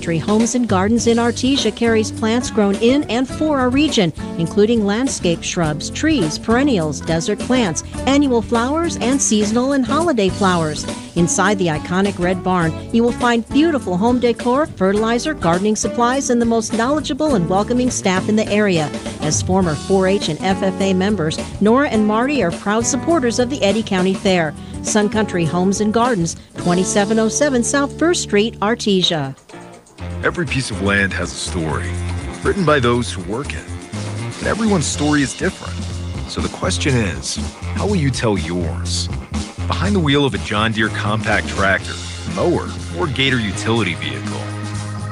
Country Homes and Gardens in Artesia carries plants grown in and for our region, including landscape shrubs, trees, perennials, desert plants, annual flowers, and seasonal and holiday flowers. Inside the iconic red barn, you will find beautiful home decor, fertilizer, gardening supplies, and the most knowledgeable and welcoming staff in the area. As former 4-H and FFA members, Nora and Marty are proud supporters of the Eddy County Fair. Sun Country Homes and Gardens, 2707 South 1st Street, Artesia. Every piece of land has a story, written by those who work it. And everyone's story is different. So the question is, how will you tell yours? Behind the wheel of a John Deere compact tractor, mower, or Gator utility vehicle.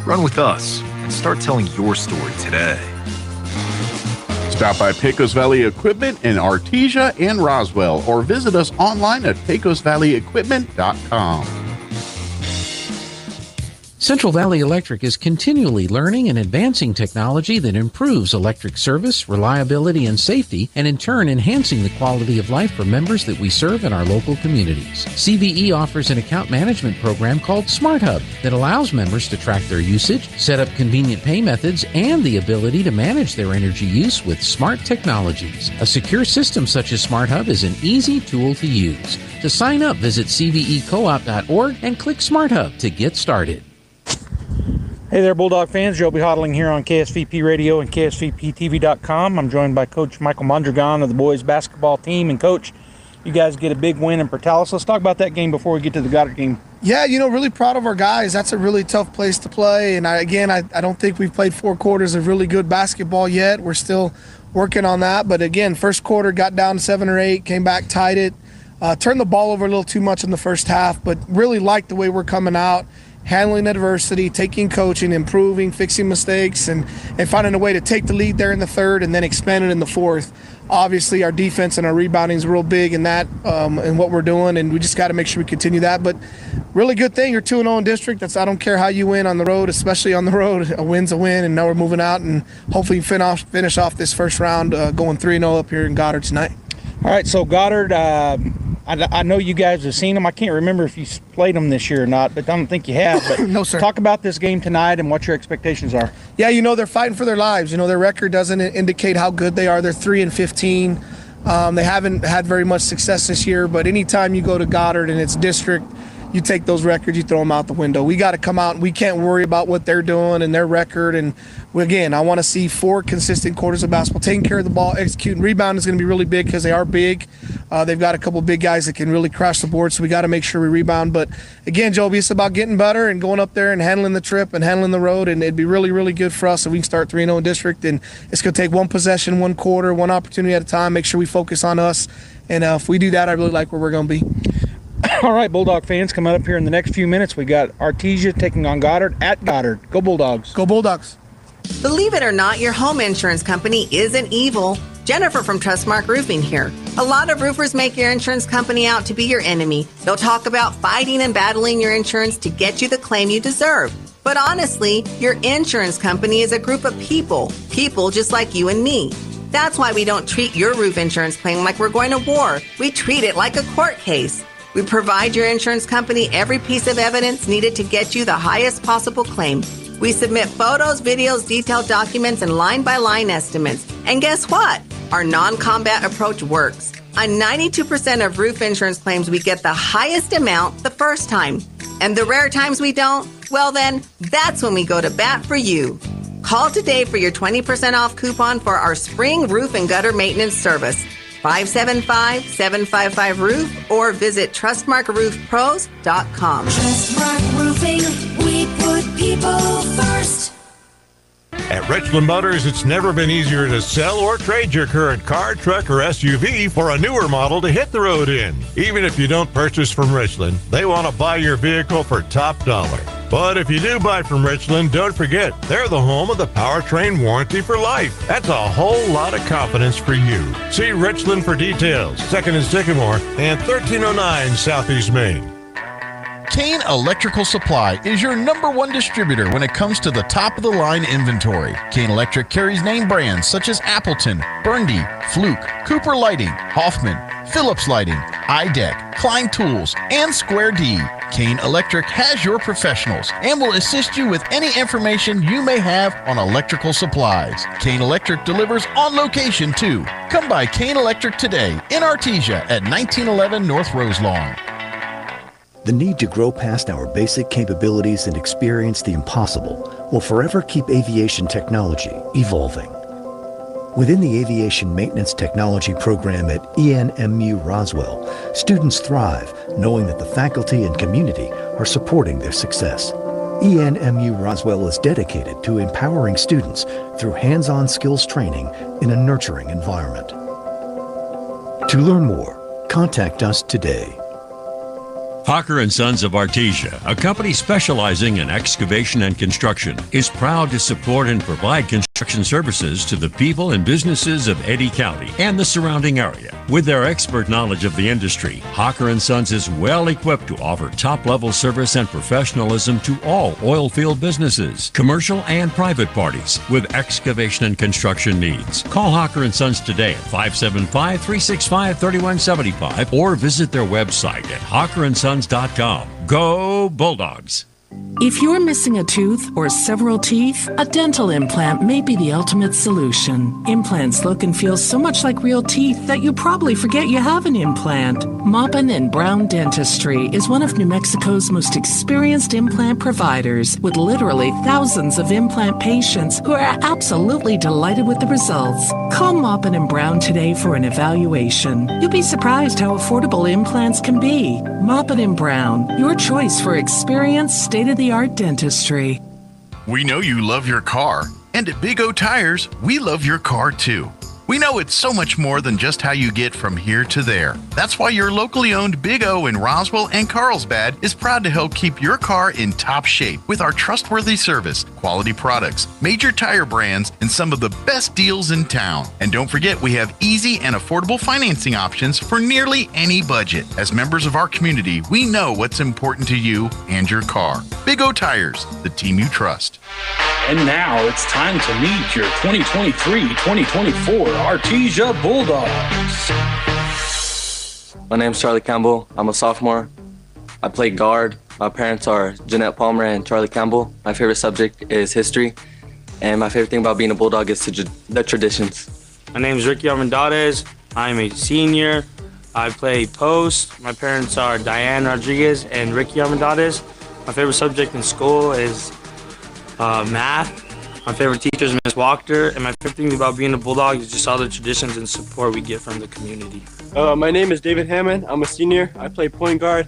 Run with us and start telling your story today. Stop by Pecos Valley Equipment in Artesia and Roswell, or visit us online at pecosvalleyequipment.com. Central Valley Electric is continually learning and advancing technology that improves electric service, reliability, and safety, and in turn enhancing the quality of life for members that we serve in our local communities. CVE offers an account management program called Smart Hub that allows members to track their usage, set up convenient pay methods, and the ability to manage their energy use with smart technologies. A secure system such as Smart Hub is an easy tool to use. To sign up, visit cvecoop.org and click Smart Hub to get started. Hey there, Bulldog fans. Joe B. Hodling here on KSVP Radio and KSVPTV.com. I'm joined by Coach Michael Mondragon of the boys basketball team. And, Coach, you guys get a big win in Portales. Let's talk about that game before we get to the Goddard game. Yeah, really proud of our guys. That's a really tough place to play. And, I don't think we've played 4 quarters of really good basketball yet. We're still working on that. But, again, first quarter got down 7 or 8, came back, tied it, turned the ball over a little too much in the first half, but really liked the way we're coming out. Handling adversity, taking coaching, improving, fixing mistakes, and finding a way to take the lead there in the third and then expand it in the fourth. Obviously, our defense and our rebounding is real big in that and what we're doing, and we just got to make sure we continue that. But really good thing, you're 2-0 in district. I don't care how you win on the road, especially on the road. A win's a win, and now we're moving out and hopefully finish off this first round going 3-0 up here in Goddard tonight. All right, so Goddard, I know you guys have seen them. I can't remember if you played them this year or not, but I don't think you have. But no, sir. Talk about this game tonight and what your expectations are. Yeah, they're fighting for their lives. Their record doesn't indicate how good they are. They're 3-15. They haven't had very much success this year, but anytime you go to Goddard and it's district, you take those records, you throw them out the window. We got to come out, and we can't worry about what they're doing and their record. And again, I want to see 4 consistent quarters of basketball, taking care of the ball, executing. Rebound is going to be really big because they are big. They've got a couple big guys that can really crash the board, so we got to make sure we rebound. But again, Joby, it's about getting better and going up there and handling the trip and handling the road, and it'd be really, really good for us if we can start 3-0 in district. And it's going to take 1 possession, 1 quarter, 1 opportunity at a time. Make sure we focus on us, and if we do that, I really like where we're going to be. All right, Bulldog fans, coming up here in the next few minutes, we got Artesia taking on Goddard at Goddard. Go Bulldogs. Go Bulldogs. Believe it or not, your home insurance company isn't evil. Jennifer from Trustmark Roofing here. A lot of roofers make your insurance company out to be your enemy. They'll talk about fighting and battling your insurance to get you the claim you deserve. But honestly, your insurance company is a group of people just like you and me. That's why we don't treat your roof insurance claim like we're going to war. We treat it like a court case. We provide your insurance company every piece of evidence needed to get you the highest possible claim. We submit photos, videos, detailed documents, and line-by-line estimates. And guess what? Our non-combat approach works. On 92% of roof insurance claims, we get the highest amount the first time. And the rare times we don't, well then, that's when we go to bat for you. Call today for your 20% off coupon for our spring roof and gutter maintenance service. 575-755-ROOF or visit TrustmarkRoofPros.com. Trustmark Roofing, we put people first. At Richland Motors, it's never been easier to sell or trade your current car, truck, or SUV for a newer model to hit the road in. Even if you don't purchase from Richland, they want to buy your vehicle for top dollar. But if you do buy from Richland, don't forget, they're the home of the powertrain warranty for life. That's a whole lot of confidence for you. See Richland for details, 2nd and Sycamore, and 1309 Southeast Main. Kane Electrical Supply is your #1 distributor when it comes to the top-of-the-line inventory. Kane Electric carries name brands such as Appleton, Burndy, Fluke, Cooper Lighting, Hoffman, Phillips Lighting, iDeck, Klein Tools, and Square D. Kane Electric has your professionals and will assist you with any information you may have on electrical supplies. Kane Electric delivers on location too. Come by Kane Electric today in Artesia at 1911 North Roselawn. The need to grow past our basic capabilities and experience the impossible will forever keep aviation technology evolving. Within the Aviation Maintenance Technology program at ENMU Roswell, students thrive knowing that the faculty and community are supporting their success. ENMU Roswell is dedicated to empowering students through hands-on skills training in a nurturing environment. To learn more, contact us today. Hawker & Sons of Artesia, a company specializing in excavation and construction, is proud to support and provide construction services to the people and businesses of Eddy County and the surrounding area. With their expert knowledge of the industry, Hawker & Sons is well equipped to offer top-level service and professionalism to all oil field businesses, commercial and private parties with excavation and construction needs. Call Hawker & Sons today at 575-365-3175 or visit their website at hawkerandsons.com. Go Bulldogs! If you're missing a tooth or several teeth, a dental implant may be the ultimate solution. Implants look and feel so much like real teeth that you probably forget you have an implant. Maupin & Brown Dentistry is one of New Mexico's most experienced implant providers, with literally thousands of implant patients who are absolutely delighted with the results. Call Maupin & Brown today for an evaluation. You'll be surprised how affordable implants can be. Maupin & Brown, your choice for experienced, state-of-the-art dentistry. We know you love your car, and at Big O Tires, we love your car too. We know it's so much more than just how you get from here to there. That's why your locally owned Big O in Roswell and Carlsbad is proud to help keep your car in top shape with our trustworthy service, quality products, major tire brands, and some of the best deals in town. And don't forget, we have easy and affordable financing options for nearly any budget. As members of our community, we know what's important to you and your car. Big O Tires, the team you trust. And now it's time to meet your 2023-2024 Artesia Bulldogs. My name's Charlie Campbell. I'm a sophomore. I play guard. My parents are Jeanette Palmer and Charlie Campbell. My favorite subject is history. And my favorite thing about being a Bulldog is the traditions. My name is Ricky Armendariz. I'm a senior. I play post. My parents are Diane Rodriguez and Ricky Armendariz. My favorite subject in school is math. My favorite teacher is Miss Walker, and my favorite thing about being a Bulldog is just all the traditions and support we get from the community. My name is David Hammond. I'm a senior. I play point guard.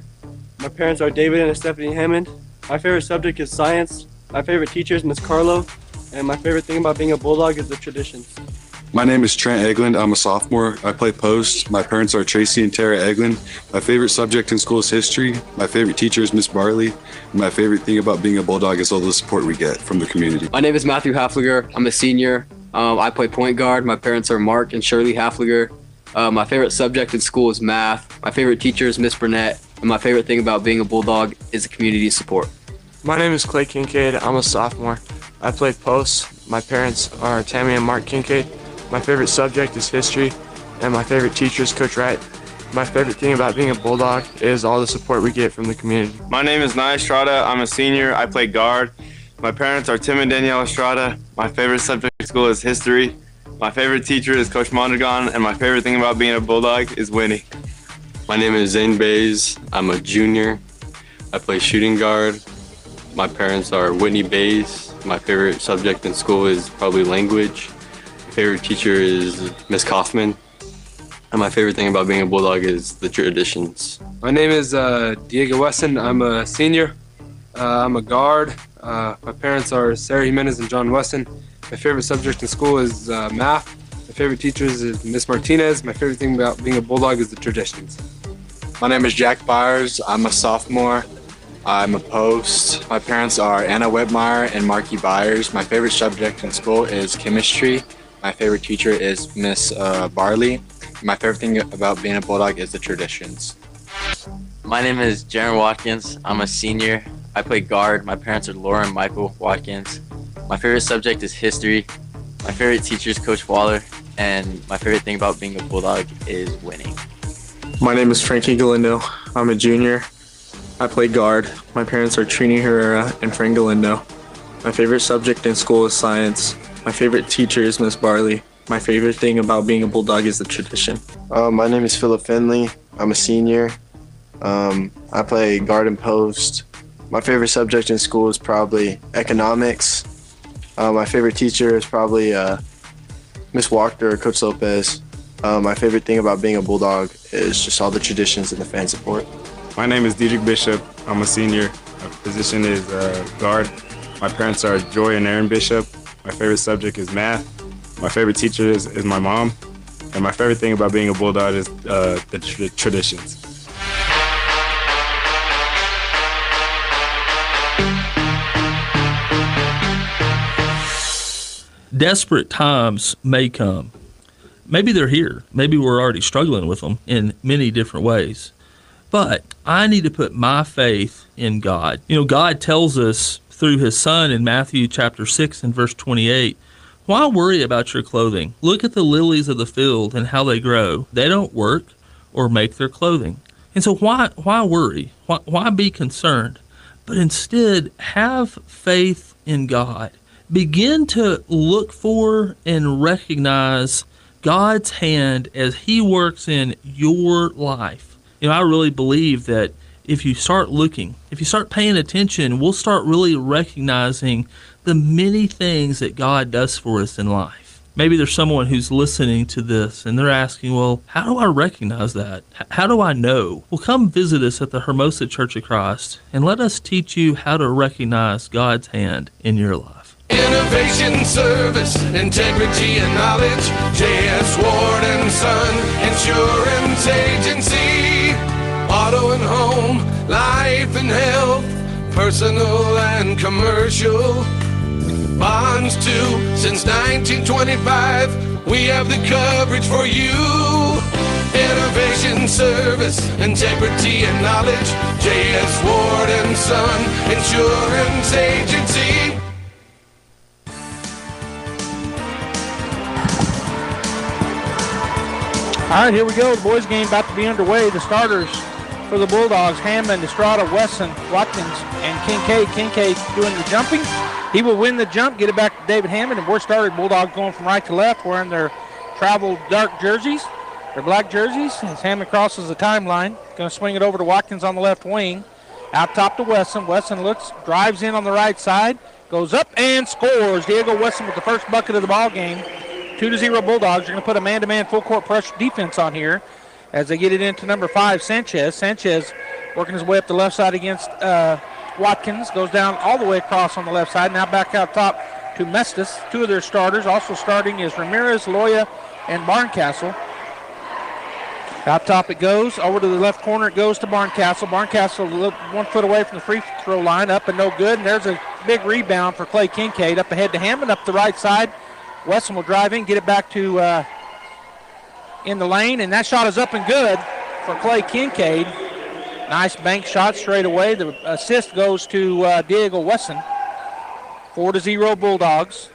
My parents are David and Stephanie Hammond. My favorite subject is science. My favorite teacher is Miss Carlo, and my favorite thing about being a Bulldog is the traditions. My name is Trent Eglund. I'm a sophomore. I play post. My parents are Tracy and Tara Eglund. My favorite subject in school is history. My favorite teacher is Miss Barley. And my favorite thing about being a Bulldog is all the support we get from the community. My name is Matthew Hafliger. I'm a senior. I play point guard. My parents are Mark and Shirley Hafliger. My favorite subject in school is math. My favorite teacher is Miss Burnett. And my favorite thing about being a Bulldog is the community support. My name is Clay Kincaid. I'm a sophomore. I play post. My parents are Tammy and Mark Kincaid. My favorite subject is history, and my favorite teacher is Coach Wright. My favorite thing about being a Bulldog is all the support we get from the community. My name is Nia Estrada. I'm a senior. I play guard. My parents are Tim and Danielle Estrada. My favorite subject in school is history. My favorite teacher is Coach Mondragon, and my favorite thing about being a Bulldog is winning. My name is Zane Bays. I'm a junior. I play shooting guard. My parents are Whitney Bays. My favorite subject in school is probably language. Favorite teacher is Miss Kaufman, and my favorite thing about being a Bulldog is the traditions. My name is Diego Wesson. I'm a senior. I'm a guard. My parents are Sarah Jimenez and John Wesson. My favorite subject in school is math. My favorite teachers is Miss Martinez. My favorite thing about being a Bulldog is the traditions. My name is Jack Byers. I'm a sophomore. I'm a post. My parents are Anna Webmeyer and Marky Byers. My favorite subject in school is chemistry. My favorite teacher is Miss Barley. My favorite thing about being a Bulldog is the traditions. My name is Jaron Watkins. I'm a senior. I play guard. My parents are Laura and Michael Watkins. My favorite subject is history. My favorite teacher is Coach Waller. And my favorite thing about being a Bulldog is winning. My name is Frankie Galindo. I'm a junior. I play guard. My parents are Trini Herrera and Frank Galindo. My favorite subject in school is science. My favorite teacher is Miss Barley. My favorite thing about being a Bulldog is the tradition. My name is Philip Finley. I'm a senior. I play guard and post. My favorite subject in school is probably economics. My favorite teacher is probably Miss Walker or Coach Lopez. My favorite thing about being a Bulldog is just all the traditions and the fan support. My name is Diedrich Bishop. I'm a senior. My position is guard. My parents are Joy and Aaron Bishop. My favorite subject is math. My favorite teacher is my mom. And my favorite thing about being a Bulldog is the traditions. Desperate times may come. Maybe they're here. Maybe we're already struggling with them in many different ways. But I need to put my faith in God. You know, God tells us through his son in Matthew chapter 6 and verse 28, why worry about your clothing? Look at the lilies of the field and how they grow. They don't work or make their clothing. And so why worry? Why be concerned? But instead, have faith in God. Begin to look for and recognize God's hand as he works in your life. You know, I really believe that if you start looking, if you start paying attention, we'll start really recognizing the many things that God does for us in life. Maybe there's someone who's listening to this and they're asking, well, how do I recognize that? How do I know? Well, come visit us at the Hermosa Church of Christ and let us teach you how to recognize God's hand in your life. Innovation, service, integrity, and knowledge. J.S. Ward and Son Insurance Agency. Auto and home, life and health, personal and commercial. Bonds too, since 1925. We have the coverage for you. Innovation, service, integrity, and knowledge. J.S. Ward and Son Insurance Agency. All right, here we go. The boys' game about to be underway. The starters for the Bulldogs, Hammond, Estrada, Wesson, Watkins, and Kincaid. Kincaid doing the jumping. He will win the jump, get it back to David Hammond, and boys started Bulldogs going from right to left, wearing their travel dark jerseys, their black jerseys, as Hammond crosses the timeline. Going to swing it over to Watkins on the left wing. Out top to Wesson. Wesson looks, drives in on the right side, goes up and scores. Diego Wesson with the first bucket of the ball game. 2-0 Bulldogs. You're going to put a man-to-man full-court pressure defense on here as they get it into number 5, Sanchez. Sanchez working his way up the left side against Watkins. Goes down all the way across on the left side. Now back out top to Mestis. Two of their starters. Also starting is Ramirez, Loya, and Barncastle. Out top it goes. Over to the left corner it goes to Barncastle. Barncastle 1 foot away from the free throw line. Up and no good. And there's a big rebound for Clay Kincaid. Up ahead to Hammond. Up the right side. Wesson will drive in, get it back to in the lane, and that shot is up and good for Clay Kincaid. Nice bank shot straight away. The assist goes to Diego Wesson. 4-0 Bulldogs.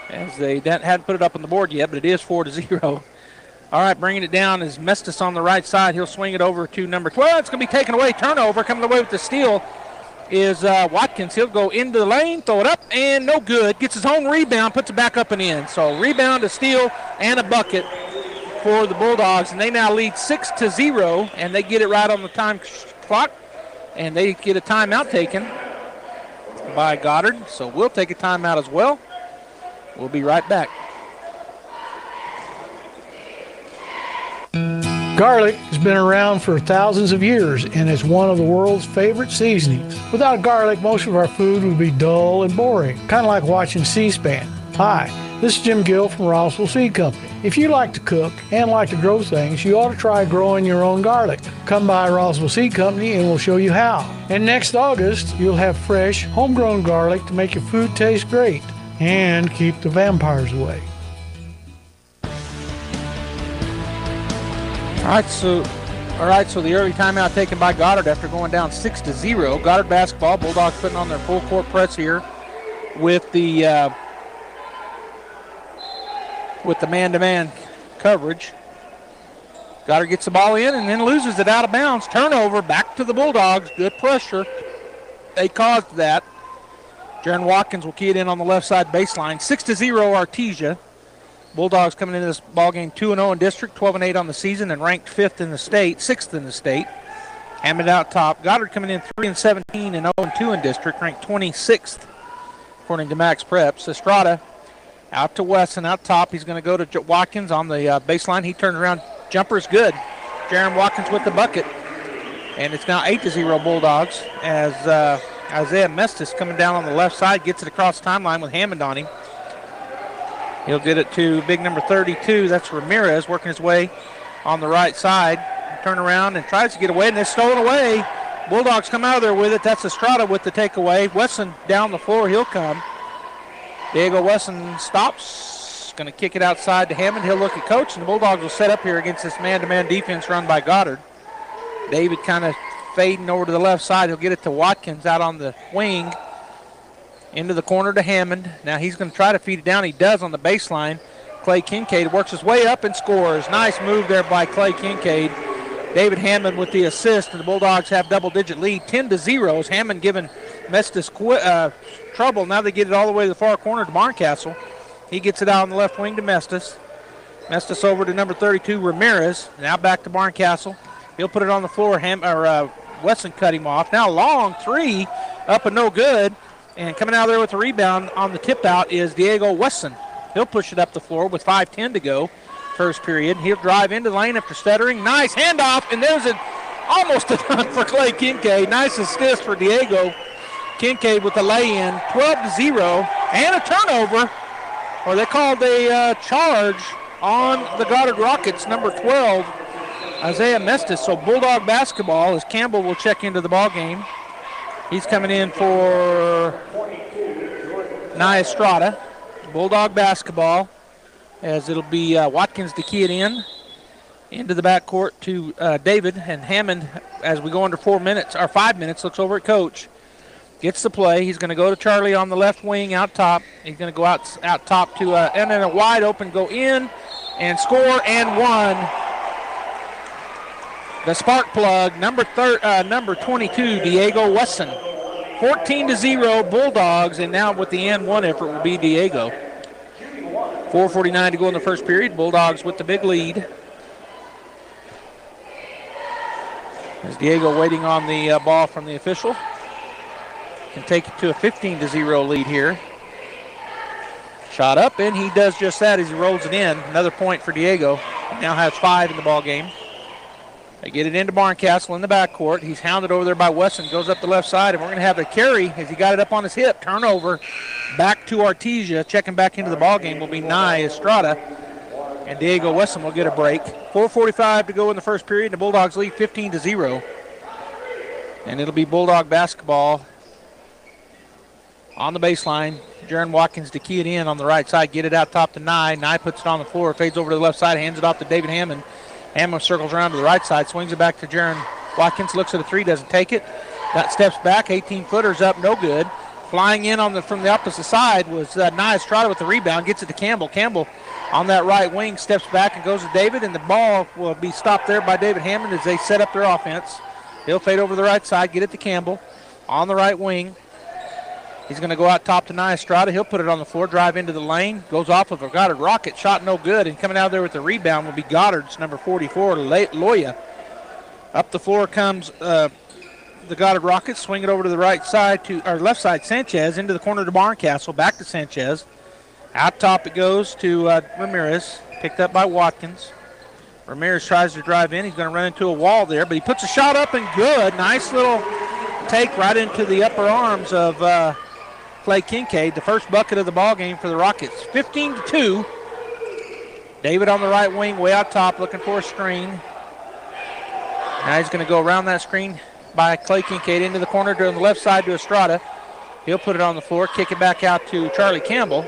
As they hadn't put it up on the board yet, but it is 4-0. All right, bringing it down is Mestis on the right side. He'll swing it over to number 12. It's going to be taken away. Turnover coming away with the steal is Watkins. He'll go into the lane, throw it up, and no good. Gets his own rebound, puts it back up and in. So rebound, a steal, and a bucket for the Bulldogs. And they now lead 6-0, and they get it right on the time clock. And they get a timeout taken by Goddard. So we'll take a timeout as well. We'll be right back. Garlic has been around for thousands of years and is one of the world's favorite seasonings. Without garlic, most of our food would be dull and boring, kind of like watching C-SPAN. Hi, this is Jim Gill from Rossville Seed Company. If you like to cook and like to grow things, you ought to try growing your own garlic. Come by Rossville Seed Company and we'll show you how. And next August, you'll have fresh, homegrown garlic to make your food taste great and keep the vampires away. All right, so All right, so the early timeout taken by Goddard after going down 6-0. Goddard basketball. Bulldogs putting on their full court press here with the man-to-man coverage. Goddard gets the ball in and then loses it out of bounds. Turnover back to the Bulldogs. Good pressure. They caused that. Jaron Watkins will key it in on the left side baseline. 6-0 Artesia. Bulldogs coming into this ballgame 2-0 in district, 12-8 on the season, and ranked 5th in the state, 6th in the state. Hammond out top. Goddard coming in 3-17 and 0-2 in district, ranked 26th according to Max Preps. Estrada out to Wesson out top. He's going to go to Watkins on the baseline. He turns around. Jumper's good. Jaron Watkins with the bucket. And it's now 8-0 Bulldogs as Isaiah Mestis coming down on the left side, gets it across the timeline with Hammond on him. He'll get it to big number 32. That's Ramirez working his way on the right side. Turn around and tries to get away, and it's stolen away. Bulldogs come out of there with it. That's Estrada with the takeaway. Wesson down the floor. He'll come. Diego Wesson stops. Going to kick it outside to Hammond. He'll look at coach, and the Bulldogs will set up here against this man-to-man defense run by Goddard. David kind of fading over to the left side. He'll get it to Watkins out on the wing. Into the corner to Hammond. Now he's going to try to feed it down. He does on the baseline. Clay Kincaid works his way up and scores. Nice move there by Clay Kincaid. David Hammond with the assist, and the Bulldogs have double-digit lead, 10-0. As Hammond giving Mestis trouble. Now they get it all the way to the far corner to Barncastle. He gets it out on the left wing to Mestis. Mestis over to number 32, Ramirez. Now back to Barncastle. He'll put it on the floor. Wesson cut him off. Now long three, up and no good. And coming out there with the rebound on the tip out is Diego Wesson. He'll push it up the floor with 5:10 to go, first period. He'll drive into the lane after stuttering. Nice handoff, and there's almost a dunk for Clay Kincaid. Nice assist for Diego Kincaid with the lay-in. 12-0 and a turnover, or they called a charge on the Goddard Rockets, number 12, Isaiah Mestis. So Bulldog basketball as Campbell will check into the ball game. He's coming in for Nye Estrada. Bulldog basketball as it'll be Watkins to key it into the backcourt to David, and Hammond as we go under 5 minutes, looks over at coach. Gets the play. He's going to go to Charlie on the left wing out top. He's going to go out top to and then a wide open go in and score and one. The spark plug, number 22, Diego Wesson. 14-0 Bulldogs, and now with the and one effort will be Diego. 4:49 to go in the first period. Bulldogs with the big lead. As Diego waiting on the ball from the official. Can take it to a 15-0 lead here. Shot up, and he does just that as he rolls it in. Another point for Diego. He now has 5 in the ball game. They get it into Barncastle in the backcourt. He's hounded over there by Wesson. Goes up the left side, and we're going to have a carry as he got it up on his hip. Turnover back to Artesia. Checking back into the ballgame will be Nye Estrada. And Diego Wesson will get a break. 4:45 to go in the first period. The Bulldogs lead 15-0. And it'll be Bulldog basketball on the baseline. Jaron Watkins to key it in on the right side. Get it out top to Nye. Nye puts it on the floor. Fades over to the left side. Hands it off to David Hammond. Hammond circles around to the right side, swings it back to Jaron Watkins, looks at a three, doesn't take it. That steps back, 18-footers up, no good. Flying in from the opposite side was Nye Estrada with the rebound, gets it to Campbell. Campbell on that right wing steps back and goes to David, and the ball will be stopped there by David Hammond as they set up their offense. He'll fade over to the right side, get it to Campbell on the right wing. He's going to go out top to Nye Estrada. He'll put it on the floor, drive into the lane. Goes off of a Goddard Rocket. Shot no good. And coming out there with the rebound will be Goddard's number 44, Loya. Up the floor comes the Goddard Rockets. Swing it over to the left side, Sanchez. Into the corner to Barncastle. Back to Sanchez. Out top it goes to Ramirez. Picked up by Watkins. Ramirez tries to drive in. He's going to run into a wall there, but he puts a shot up and good. Nice little take right into the upper arms of Clay Kincaid, the first bucket of the ball game for the Rockets. 15-2. David on the right wing, way out top, looking for a screen. Now he's going to go around that screen by Clay Kincaid into the corner to the left side to Estrada. He'll put it on the floor, kick it back out to Charlie Campbell.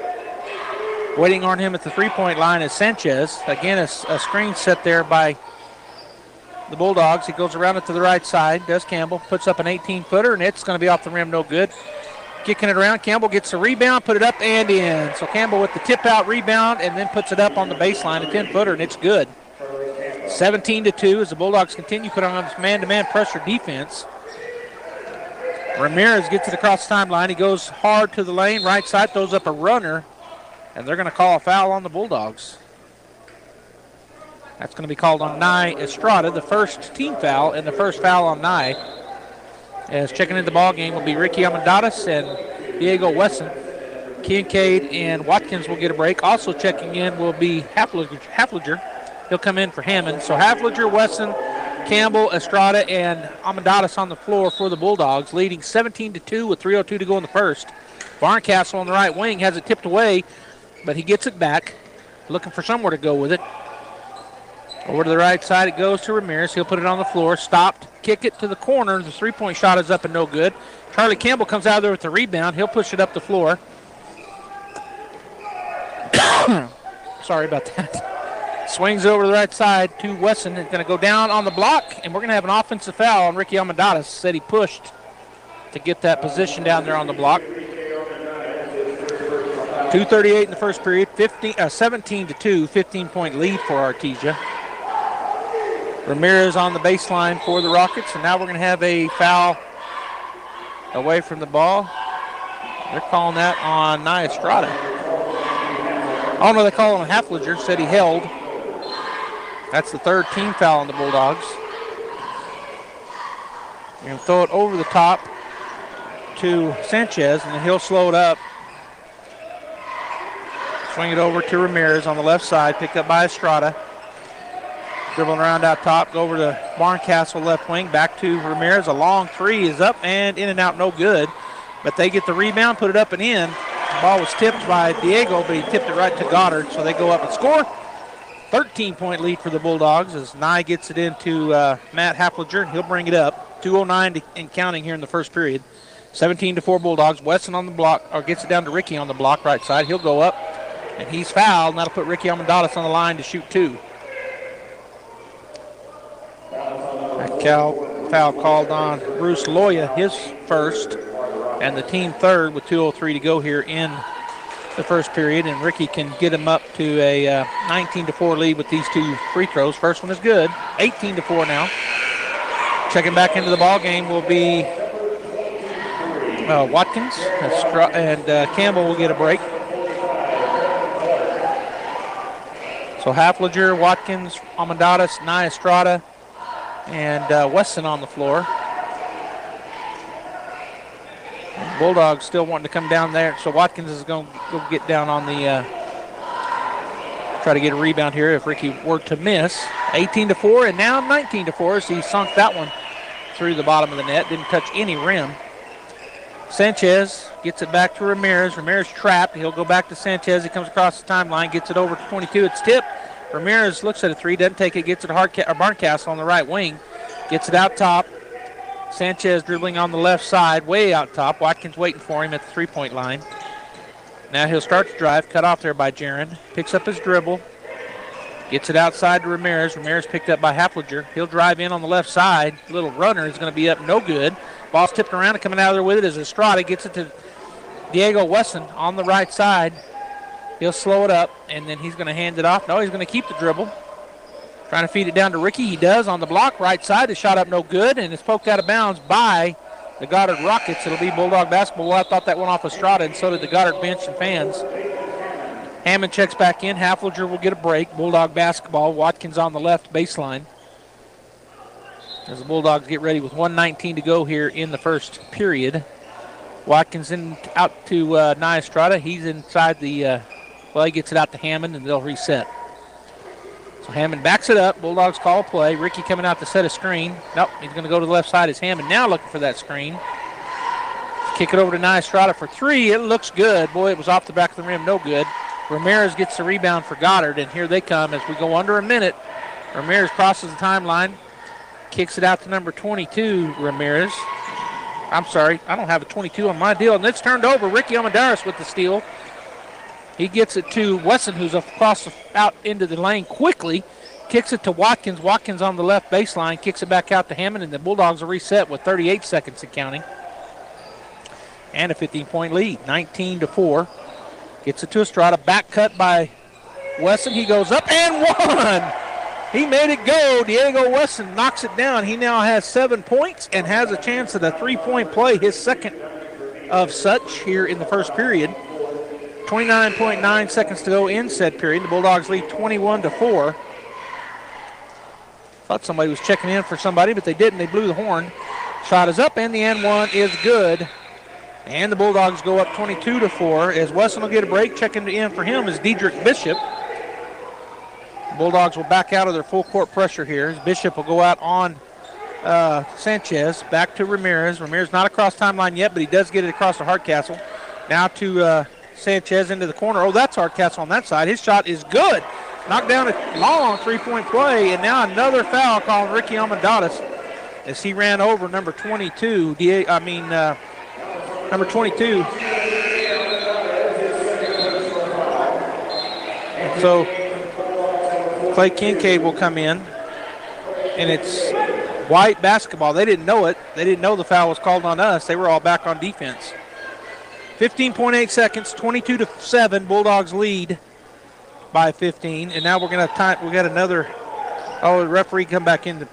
Waiting on him at the three-point line is Sanchez. Again, a screen set there by the Bulldogs. He goes around it to the right side. Does Campbell. Puts up an 18-footer, and it's going to be off the rim, no good. Kicking it around. Campbell gets the rebound, put it up and in. So Campbell with the tip-out rebound and then puts it up on the baseline, a 10-footer, and it's good. 17-2 as the Bulldogs continue to put on this man-to-man pressure defense. Ramirez gets it across the timeline. He goes hard to the lane, right side, throws up a runner, and they're going to call a foul on the Bulldogs. That's going to be called on Nye Estrada, the first team foul, and the first foul on Nye. As checking in the ball game will be Ricky Almendares and Diego Wesson. Kincaid and Watkins will get a break. Also checking in will be Hafliger. He'll come in for Hammond. So Hafliger, Wesson, Campbell, Estrada, and Almendares on the floor for the Bulldogs, leading 17-2 with 3:02 to go in the first. Barncastle on the right wing has it tipped away, but he gets it back, looking for somewhere to go with it. Over to the right side, it goes to Ramirez. He'll put it on the floor. Stopped. Kick it to the corner. The three-point shot is up and no good. Charlie Campbell comes out there with the rebound. He'll push it up the floor. Sorry about that. Swings over to the right side to Wesson. It's going to go down on the block, and we're going to have an offensive foul on Ricky Almendares. Said he pushed to get that position down there on the block. 2:38 in the first period. 17-2, 15-point lead for Artesia. Ramirez on the baseline for the Rockets, and now we're going to have a foul away from the ball. They're calling that on Nye Estrada. Oh, no, they call him Hafliger. Said he held. That's the third team foul on the Bulldogs. We're going to throw it over the top to Sanchez, and then he'll slow it up. Swing it over to Ramirez on the left side, picked up by Estrada. Dribbling around out top, go over to Barncastle left wing, back to Ramirez. A long three is up and in and out, no good. But they get the rebound, put it up and in. The ball was tipped by Diego, but he tipped it right to Goddard, so they go up and score. 13-point lead for the Bulldogs as Nye gets it into Matt Hafliger, and he'll bring it up. 2:09 and counting here in the first period. 17-4 Bulldogs. Wesson on the block, or gets it down to Ricky on the block right side. He'll go up, and he's fouled, and that'll put Ricky Almendares on the line to shoot two. Foul called on Bruce Loya, his first, and the team third with 2:03 to go here in the first period, and Ricky can get him up to a 19-4 lead with these two free throws. First one is good. 18-4 now. Checking back into the ball game will be Watkins, and Campbell will get a break. So Hafliger, Watkins, Almendares, Nye Estrada, and Wesson on the floor. And Bulldogs still wanting to come down there, so Watkins is going to go get down on the try to get a rebound here if Ricky were to miss. 18-4 and now 19-4 as he sunk that one through the bottom of the net. Didn't touch any rim. Sanchez gets it back to Ramirez. Ramirez trapped. He'll go back to Sanchez. He comes across the timeline, gets it over to 22. It's tipped. Ramirez looks at a three, doesn't take it, gets it to Barncastle on the right wing. Gets it out top. Sanchez dribbling on the left side, way out top. Watkins waiting for him at the three-point line. Now he'll start to drive, cut off there by Jaron. Picks up his dribble. Gets it outside to Ramirez. Ramirez picked up by Hafliger. He'll drive in on the left side. Little runner is going to be up, no good. Ball's tipped around and coming out of there with it is Estrada. Gets it to Diego Wesson on the right side. He'll slow it up, and then he's going to hand it off. No, he's going to keep the dribble. Trying to feed it down to Ricky. He does on the block, right side. The shot up no good, and it's poked out of bounds by the Goddard Rockets. It'll be Bulldog basketball. Well, I thought that went off Estrada, and so did the Goddard bench and fans. Hammond checks back in. Hafliger will get a break. Bulldog basketball. Watkins on the left baseline. As the Bulldogs get ready with 1:19 to go here in the first period. Watkins out to Nye Estrada. He's inside the, he gets it out to Hammond, and they'll reset. So Hammond backs it up. Bulldogs call play. Ricky coming out to set a screen. Nope, he's going to go to the left side. It's Hammond now looking for that screen. Kick it over to Nye Estrada for three. It looks good. Boy, it was off the back of the rim. No good. Ramirez gets the rebound for Goddard, and here they come as we go under a minute. Ramirez crosses the timeline. Kicks it out to number 22, Ramirez. I'm sorry, I don't have a 22 on my deal. And it's turned over. Ricky Almendares with the steal. He gets it to Wesson, who's out into the lane quickly. kicks it to Watkins. Watkins on the left baseline, kicks it back out to Hammond, and the Bulldogs will reset with 38 seconds and counting. And a 15-point lead, 19-4. Gets it to Estrada, back cut by Wesson. He goes up and one. He made it go. Diego Wesson knocks it down. He now has 7 points and has a chance at a 3-point play, his second of such here in the first period. 29.9 seconds to go in said period. The Bulldogs lead 21-4. Thought somebody was checking in for somebody, but they didn't. They blew the horn. Shot is up, and the and one is good. And the Bulldogs go up 22-4 as Wesson will get a break. Checking in for him is Diedrich Bishop. Bulldogs will back out of their full court pressure here. Bishop will go out on Sanchez. Back to Ramirez. Ramirez not across timeline yet, but he does get it across to Hardcastle. Now to Sanchez into the corner. Oh, that's Hardcastle on that side. His shot is good. Knocked down a long 3-point play, and now another foul called Ricky Almendadas as he ran over number 22. Number 22. So Clay Kincaid will come in, and it's white basketball. They didn't know it. They didn't know the foul was called on us. They were all back on defense. 15.8 seconds, 22-7. Bulldogs lead by 15, and now we're going to we got another. Oh, the referee come back in the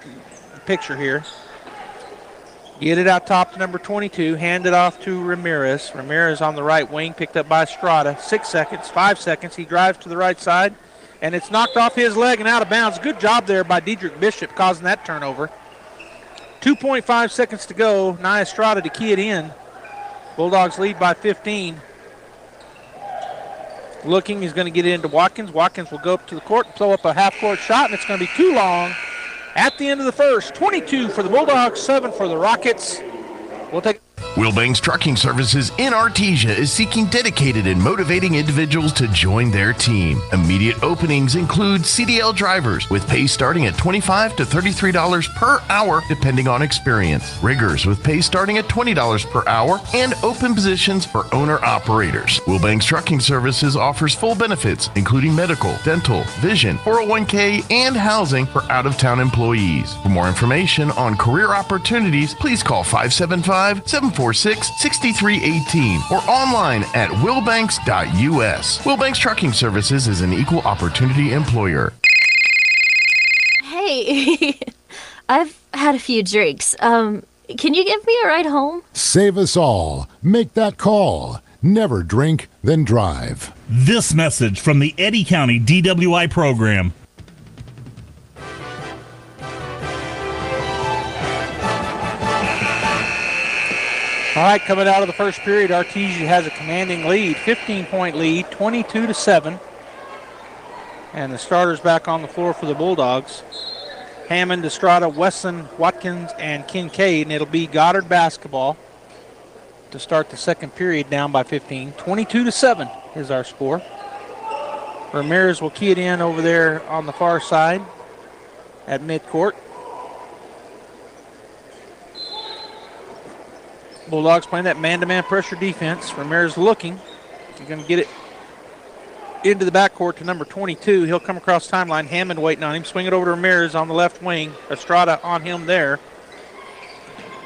picture here. Get it out top to number 22. Hand it off to Ramirez. Ramirez on the right wing, picked up by Estrada. 6 seconds, 5 seconds. He drives to the right side, and it's knocked off his leg and out of bounds. Good job there by Diedrich Bishop causing that turnover. 2.5 seconds to go. Nia Estrada to key it in. Bulldogs lead by 15. Looking, he's going to get it into Watkins. Watkins will go up to the court and throw up a half-court shot, and it's going to be too long. At the end of the first, 22 for the Bulldogs, 7 for the Rockets. We'll take. Wilbanks Trucking Services in Artesia is seeking dedicated and motivating individuals to join their team. Immediate openings include CDL drivers with pay starting at $25 to $33 per hour depending on experience. Riggers with pay starting at $20 per hour and open positions for owner-operators. Wilbanks Trucking Services offers full benefits including medical, dental, vision, 401k, and housing for out-of-town employees. For more information on career opportunities, please call 575-746-6318 or online at wilbanks.us. Wilbanks Trucking Services is an equal opportunity employer. Hey, I've had a few drinks. Can you give me a ride home? Save us all. Make that call. Never drink, then drive. This message from the Eddy County DWI program. All right, coming out of the first period, Artesia has a commanding lead, 15-point lead, 22-7. And the starters back on the floor for the Bulldogs. Hammond, Estrada, Wesson, Watkins, and Kincaid, and it'll be Goddard basketball to start the second period down by 15. 22-7 is our score. Ramirez will key it in over there on the far side at midcourt. Bulldogs playing that man-to-man pressure defense. Ramirez looking. He's going to get it into the backcourt to number 22. He'll come across timeline. Hammond waiting on him. Swing it over to Ramirez on the left wing. Estrada on him there.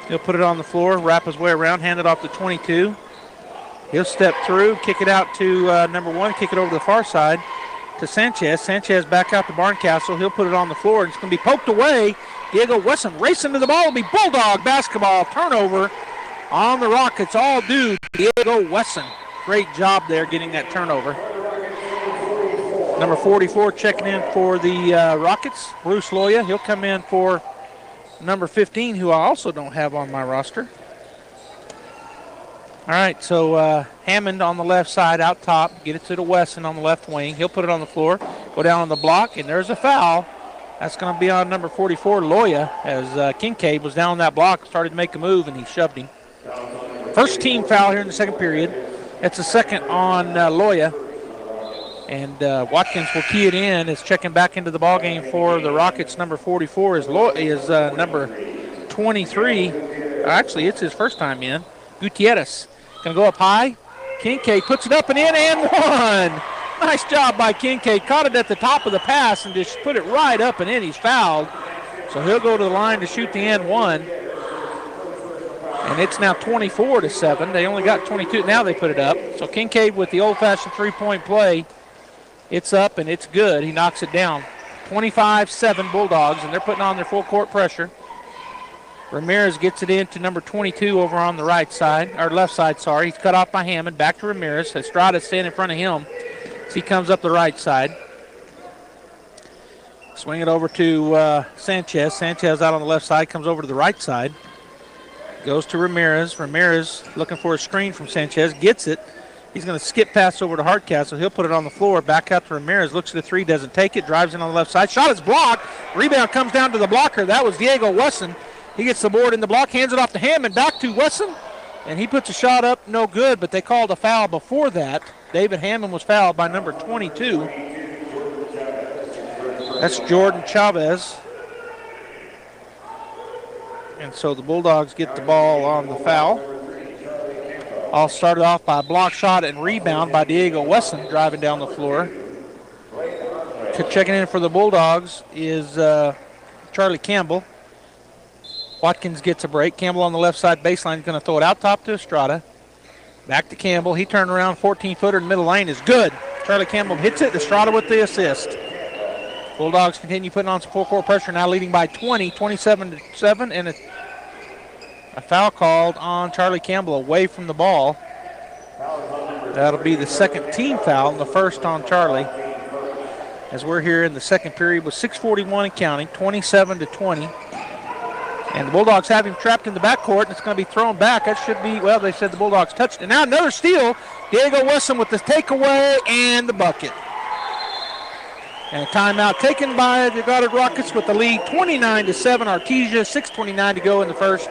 He'll put it on the floor, wrap his way around, hand it off to 22. He'll step through, kick it out to number 1, kick it over to the far side to Sanchez. Sanchez back out to Barncastle. He'll put it on the floor, and it's going to be poked away. Diego Wesson racing to the ball. It'll be Bulldog basketball turnover on the Rockets, all due to Diego Wesson. Great job there getting that turnover. Number 44 checking in for the Rockets, Bruce Loya. He'll come in for number 15, who I also don't have on my roster. All right, so Hammond on the left side out top. Get it to the Wesson on the left wing. He'll put it on the floor, go down on the block, and there's a foul. That's going to be on number 44, Loya, as Kincaid was down on that block, started to make a move, and he shoved him. First team foul here in the second period. It's a second on Loya. And Watkins will key it in. Is checking back into the ballgame for the Rockets. Number 44 is number 23. Actually, it's his first time in. Gutierrez going to go up high. Kincaid puts it up and in and one. Nice job by Kincaid. Caught it at the top of the pass and just put it right up and in. He's fouled. So he'll go to the line to shoot the and one. And it's now 24-7. They only got 22. Now they put it up. So Kincaid with the old-fashioned three-point play. It's up and it's good. He knocks it down. 25-7 Bulldogs, and they're putting on their full court pressure. Ramirez gets it into number 22 over on the right side, or left side, sorry. He's cut off by Hammond. Back to Ramirez. Estrada's standing in front of him as he comes up the right side. Swing it over to Sanchez. Sanchez out on the left side, comes over to the right side. Goes to Ramirez. Ramirez looking for a screen from Sanchez. Gets it. He's going to skip pass over to Hardcastle. He'll put it on the floor. Back out to Ramirez. Looks at the three. Doesn't take it. Drives in on the left side. Shot is blocked. Rebound comes down to the blocker. That was Diego Wesson. He gets the board in the block. Hands it off to Hammond. Back to Wesson. And he puts a shot up. No good. But they called a foul before that. David Hammond was fouled by number 22. That's Jordan Chavez. And so the Bulldogs get the ball on the foul. All started off by a block shot and rebound by Diego Wesson driving down the floor. Checking in for the Bulldogs is Charlie Campbell. Watkins gets a break. Campbell on the left side baseline is going to throw it out top to Estrada. Back to Campbell. He turned around, 14-footer in the middle lane is good. Charlie Campbell hits it. Estrada with the assist. Bulldogs continue putting on some full court pressure, now leading by 20, 27-7, and a foul called on Charlie Campbell away from the ball. That'll be the second team foul and the first on Charlie. As we're here in the second period with 6:41 and counting, 27-20. And the Bulldogs have him trapped in the backcourt, and it's going to be thrown back. That should be, well, they said the Bulldogs touched it. Now another steal. Diego Wesson with the takeaway and the bucket. And a timeout taken by the Goddard Rockets with the lead 29-7. Artesia, 6:29 to go in the first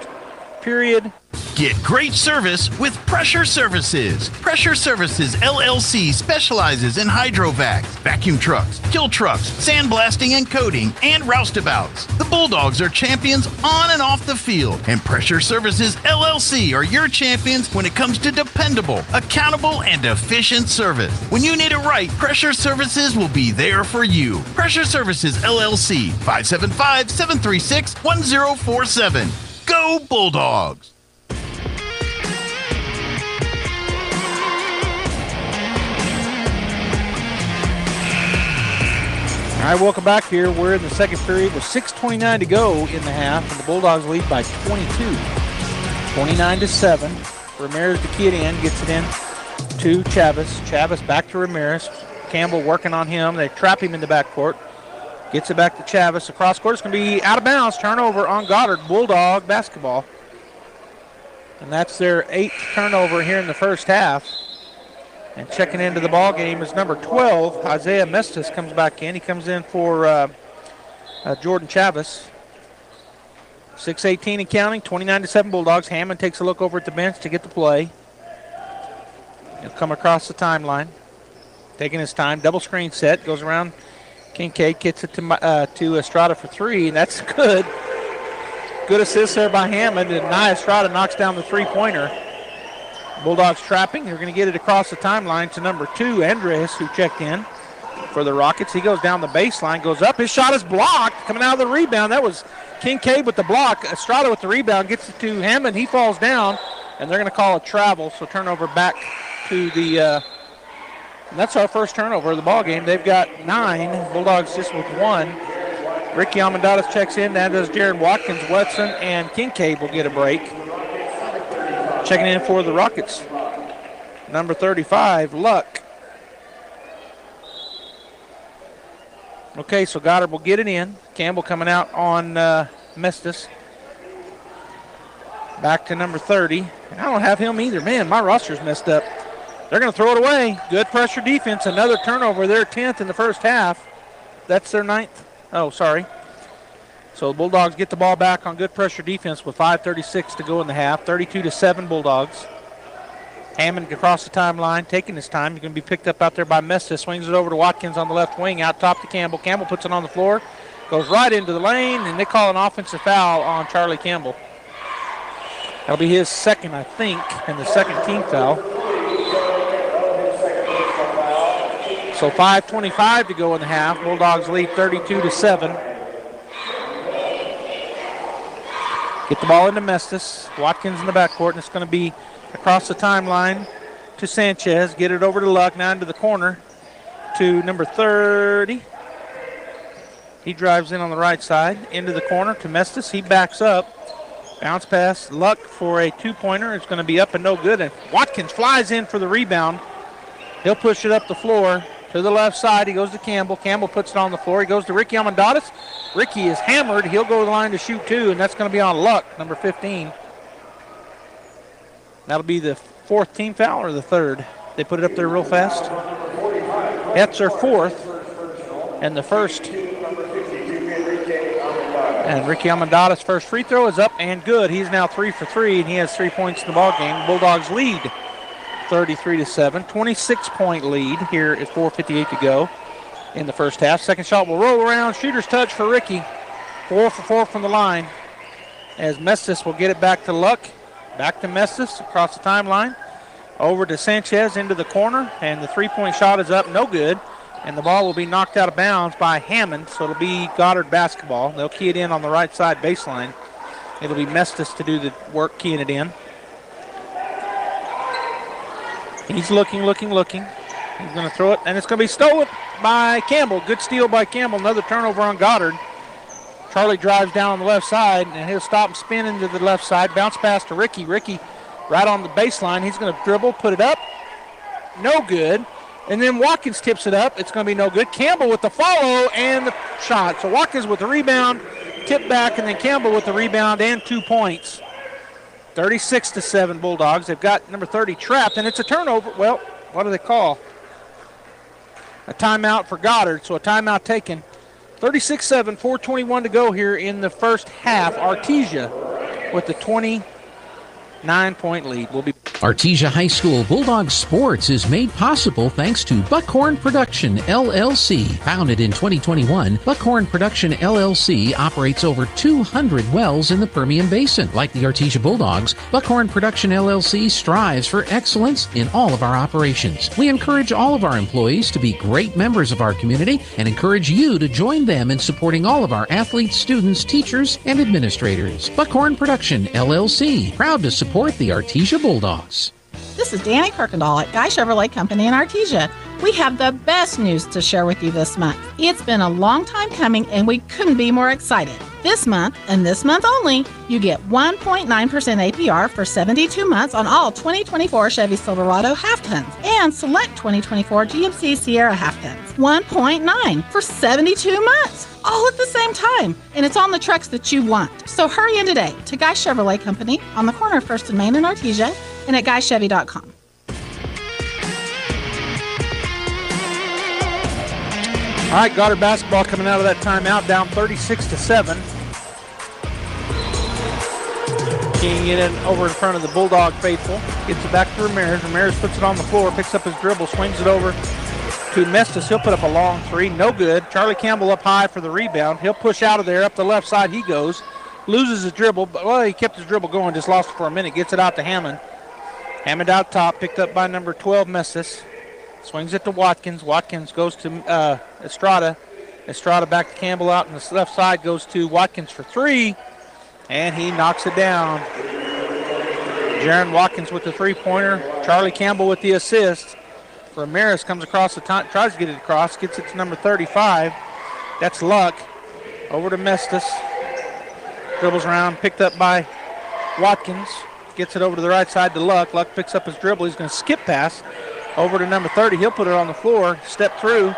period. Get great service with Pressure Services. Pressure Services LLC specializes in hydrovacs, vacuum trucks, kill trucks, sandblasting and coating, and roustabouts. The Bulldogs are champions on and off the field, and Pressure Services LLC are your champions when it comes to dependable, accountable, and efficient service. When you need it right, Pressure Services will be there for you. Pressure Services LLC, 575-736-1047. Go Bulldogs! All right, welcome back here. We're in the second period with 6:29 to go in the half, and the Bulldogs lead by 22. 29-7. Ramirez, the kid in, gets it in to Chavez. Chavez back to Ramirez. Campbell working on him. They trap him in the backcourt. Gets it back to Chavez. Across court, it's going to be out of bounds. Turnover on Goddard. Bulldog basketball. And that's their 8th turnover here in the first half. And checking into the ball game is number 12. Isaiah Mestis comes back in. He comes in for Jordan Chavez. 6:18 and counting. 29-7 Bulldogs. Hammond takes a look over at the bench to get the play. He'll come across the timeline. Taking his time. Double screen set. Goes around. Kincaid gets it to Estrada for three, and that's good. Good assist there by Hammond, and Nia Estrada knocks down the three-pointer. Bulldogs trapping. They're going to get it across the timeline to number 2, Andres, who checked in for the Rockets. He goes down the baseline, goes up. His shot is blocked. Coming out of the rebound, that was Kincaid with the block. Estrada with the rebound gets it to Hammond. He falls down, and they're going to call a travel, so turnover back to the that's our first turnover of the ball game. They've got 9. Bulldogs just with 1. Ricky Almendadas checks in. That does Jared Watkins, Wetson, and Kincaid will get a break. Checking in for the Rockets, number 35, Luck. Okay, so Goddard will get it in. Campbell coming out on Mestis. Back to number 30. I don't have him either. Man, my roster's messed up. They're going to throw it away. Good pressure defense. Another turnover. They're 10th in the first half. That's their 9th. Oh, sorry. So the Bulldogs get the ball back on good pressure defense with 5:36 to go in the half. 32-7 Bulldogs. Hammond across the timeline, taking his time. He's going to be picked up out there by Mestis. Swings it over to Watkins on the left wing, out top to Campbell. Campbell puts it on the floor, goes right into the lane, and they call an offensive foul on Charlie Campbell. That'll be his second, I think, and the second team foul. So 5:25 to go in the half. Bulldogs lead 32-7. Get the ball into Mestis. Watkins in the backcourt, and it's going to be across the timeline to Sanchez. Get it over to Luck, now into the corner to number 30. He drives in on the right side, into the corner to Mestis. He backs up. Bounce pass, Luck for a two-pointer. It's going to be up and no good, and Watkins flies in for the rebound. He'll push it up the floor to the left side. He goes to Campbell. Campbell puts it on the floor. He goes to Ricky Almendadas. Ricky is hammered. He'll go to the line to shoot two, and that's going to be on Luck, number 15. That'll be the fourth team foul or the third. They put it up there real fast. That's their fourth and the first. And Ricky Almendadas' first free throw is up and good. He's now 3 for 3, and he has 3 points in the ball game. Bulldogs lead 33-7. 26-point lead here at 4:58 to go in the first half. Second shot will roll around. Shooter's touch for Ricky. 4 for 4 from the line. As Mestis will get it back to Luck. Back to Mestis across the timeline. Over to Sanchez into the corner. And the three-point shot is up. No good. And the ball will be knocked out of bounds by Hammond. So it'll be Goddard basketball. They'll key it in on the right side baseline. It'll be Mestis to do the work keying it in. He's looking. He's going to throw it, and it's going to be stolen by Campbell. Good steal by Campbell. Another turnover on Goddard. Charlie drives down on the left side, and he'll stop and spin into the left side. Bounce pass to Ricky. Ricky right on the baseline. He's going to dribble, put it up. No good. And then Watkins tips it up. It's going to be no good. Campbell with the follow and the shot. So Watkins with the rebound, tip back, and then Campbell with the rebound and 2 points. 36-7 Bulldogs. They've got number 30 trapped, and it's a turnover. Well, what do they call? A timeout for Goddard, so a timeout taken. 36-7, 4:21 to go here in the first half. Artesia with the 29-point lead. We'll be Artesia High School Bulldog Sports is made possible thanks to Buckhorn Production, LLC. Founded in 2021, Buckhorn Production, LLC operates over 200 wells in the Permian Basin. Like the Artesia Bulldogs, Buckhorn Production, LLC strives for excellence in all of our operations. We encourage all of our employees to be great members of our community and encourage you to join them in supporting all of our athletes, students, teachers, and administrators. Buckhorn Production, LLC, proud to support the Artesia Bulldogs. This is Danny Kirkendall at Guy Chevrolet Company in Artesia. We have the best news to share with you this month. It's been a long time coming, and we couldn't be more excited. This month, and this month only, you get 1.9% APR for 72 months on all 2024 Chevy Silverado half-tons and select 2024 GMC Sierra half-tons. 1.9 for 72 months, all at the same time, and it's on the trucks that you want. So hurry in today to Guy Chevrolet Company on the corner of 1st and Main in Artesia and at GuyChevy.com. All right, Goddard basketball coming out of that timeout, down 36-7. Keying it in over in front of the Bulldog faithful. Gets it back to Ramirez. Ramirez puts it on the floor, picks up his dribble, swings it over to Mestis. He'll put up a long three. No good. Charlie Campbell up high for the rebound. He'll push out of there. Up the left side he goes. Loses his dribble. But, well, he kept his dribble going. Just lost it for a minute. Gets it out to Hammond. Hammond out top. Picked up by number 12, Mestis. Swings it to Watkins. Watkins goes to Estrada. Estrada back to Campbell out on the left side. Goes to Watkins for three. And he knocks it down. Jaron Watkins with the three-pointer. Charlie Campbell with the assist. Ramirez comes across the top, tries to get it across. Gets it to number 35. That's Luck. Over to Mestis. Dribbles around. Picked up by Watkins. Gets it over to the right side to Luck. Luck picks up his dribble. He's going to skip pass. Over to number 30. He'll put it on the floor. Step through.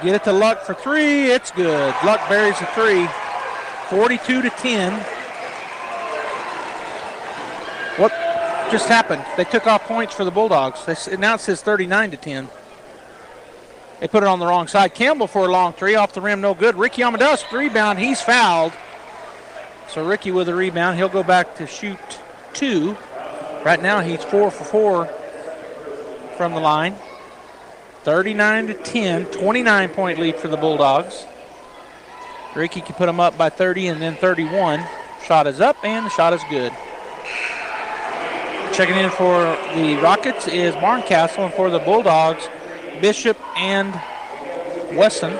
Get it to Luck for three. It's good. Luck buries the three. 42-10. What just happened? They took off points for the Bulldogs. Now it says 39-10. They put it on the wrong side. Campbell for a long three. Off the rim, no good. Ricky Amadeus, rebound. He's fouled. So Ricky with a rebound. He'll go back to shoot two. Right now he's 4 for 4 from the line. 39-10, 29-point lead for the Bulldogs. Ricky can put them up by 30 and then 31. Shot is up and the shot is good. Checking in for the Rockets is Barncastle, and for the Bulldogs, Bishop and Wesson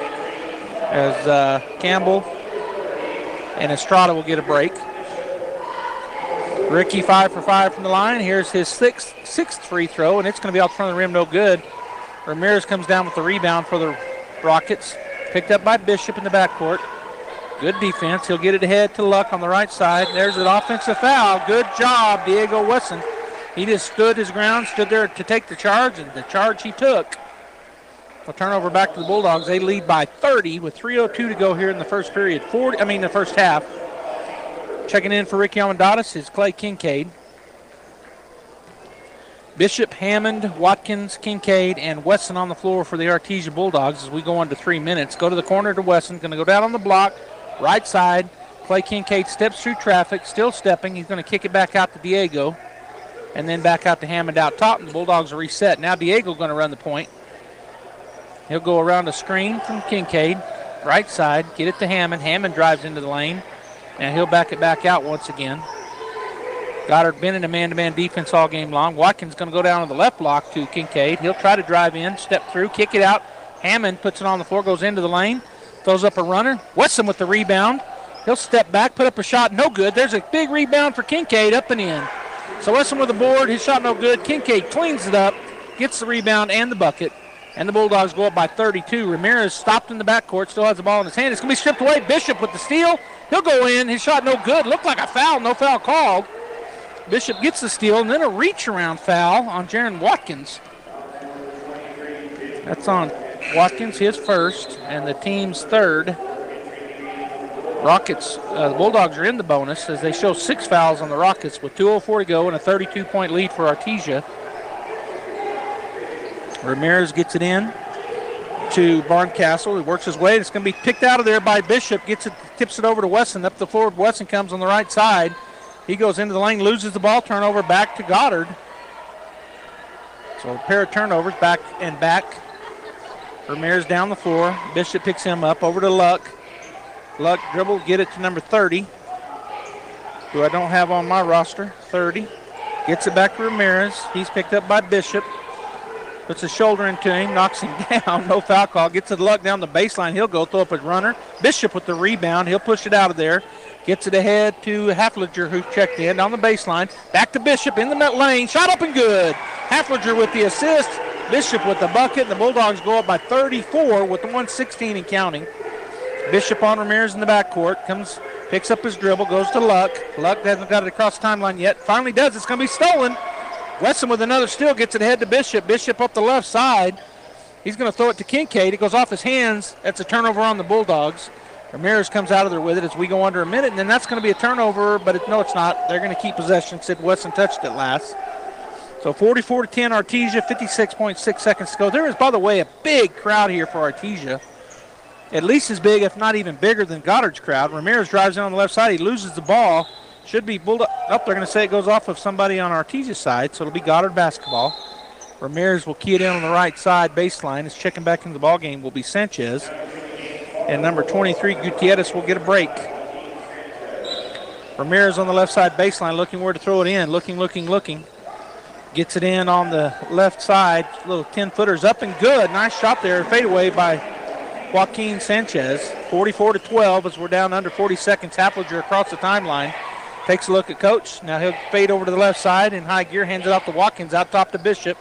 as Campbell and Estrada will get a break. Ricky 5 for 5 from the line. Here's his sixth free throw, and it's going to be out front of the rim, no good. Ramirez comes down with the rebound for the Rockets. Picked up by Bishop in the backcourt. Good defense. He'll get it ahead to Luck on the right side. There's an offensive foul. Good job, Diego Wesson. He just stood his ground, stood there to take the charge, and the charge he took. A turnover back to the Bulldogs. They lead by 30 with 3:02 to go here in the first period. The first half. Checking in for Ricky Almendadas is Clay Kincaid. Bishop, Hammond, Watkins, Kincaid, and Wesson on the floor for the Artesia Bulldogs as we go on to 3 minutes. Go to the corner to Wesson. Going to go down on the block, right side. Clay Kincaid steps through traffic, still stepping. He's going to kick it back out to Diego, and then back out to Hammond out top, and the Bulldogs are reset. Now Diego going to run the point. He'll go around a screen from Kincaid, right side, get it to Hammond. Hammond drives into the lane, and he'll back it back out once again. Goddard been in a man-to-man defense all game long. Watkins going to go down on the left block to Kincaid. He'll try to drive in, step through, kick it out. Hammond puts it on the floor, goes into the lane, throws up a runner. Wesson with the rebound. He'll step back, put up a shot, no good. There's a big rebound for Kincaid, up and in. So Wesson with the board, his shot no good. Kincaid cleans it up, gets the rebound and the bucket, and the Bulldogs go up by 32. Ramirez stopped in the backcourt, still has the ball in his hand. It's going to be stripped away. Bishop with the steal. He'll go in. His shot no good. Looked like a foul, no foul called. Bishop gets the steal, and then a reach-around foul on Jaron Watkins. That's on Watkins, his first, and the team's third. Rockets, the Bulldogs are in the bonus as they show 6 fouls on the Rockets with 2:04 to go and a 32-point lead for Artesia. Ramirez gets it in to Barncastle. He works his way. It's going to be picked out of there by Bishop. Tips it over to Wesson. Up the floor, Wesson comes on the right side. He goes into the lane, loses the ball, turnover back to Goddard. So a pair of turnovers, back and back. Ramirez down the floor. Bishop picks him up, over to Luck. Luck dribble, get it to number 30, who I don't have on my roster. 30. Gets it back to Ramirez. He's picked up by Bishop. Puts his shoulder into him, knocks him down. No foul call. Gets it to Luck down the baseline. He'll go throw up his runner. Bishop with the rebound. He'll push it out of there. Gets it ahead to Haflinger, who checked in down the baseline. Back to Bishop in the net lane. Shot up and good. Haflinger with the assist. Bishop with the bucket. And the Bulldogs go up by 34 with the 1:16 and counting. Bishop on Ramirez in the backcourt. Picks up his dribble, goes to Luck. Luck hasn't got it across the timeline yet. Finally does. It's going to be stolen. Wesson with another steal gets it ahead to Bishop. Bishop up the left side. He's going to throw it to Kincaid. It goes off his hands. That's a turnover on the Bulldogs. Ramirez comes out of there with it as we go under a minute, and then that's going to be a turnover, but no, it's not. They're going to keep possession. Sid Wesson touched it last. So 44-10 Artesia, 56.6 seconds to go. There is, by the way, a big crowd here for Artesia. At least as big, if not even bigger than Goddard's crowd. Ramirez drives in on the left side. He loses the ball. Should be Bulldog. Oh, they're going to say it goes off of somebody on Artesia's side, so it'll be Goddard basketball. Ramirez will key it in on the right side baseline. Is checking back into the ball game will be Sanchez. And number 23, Gutierrez, will get a break. Ramirez on the left side baseline, looking where to throw it in. Looking. Gets it in on the left side. Little 10-footers up and good. Nice shot there. Fadeaway by Joaquin Sanchez. 44-12 as we're down under 40 seconds. Haflinger across the timeline. Takes a look at Coach. Now he'll fade over to the left side in high gear. Hands it off to Watkins out top to Bishop.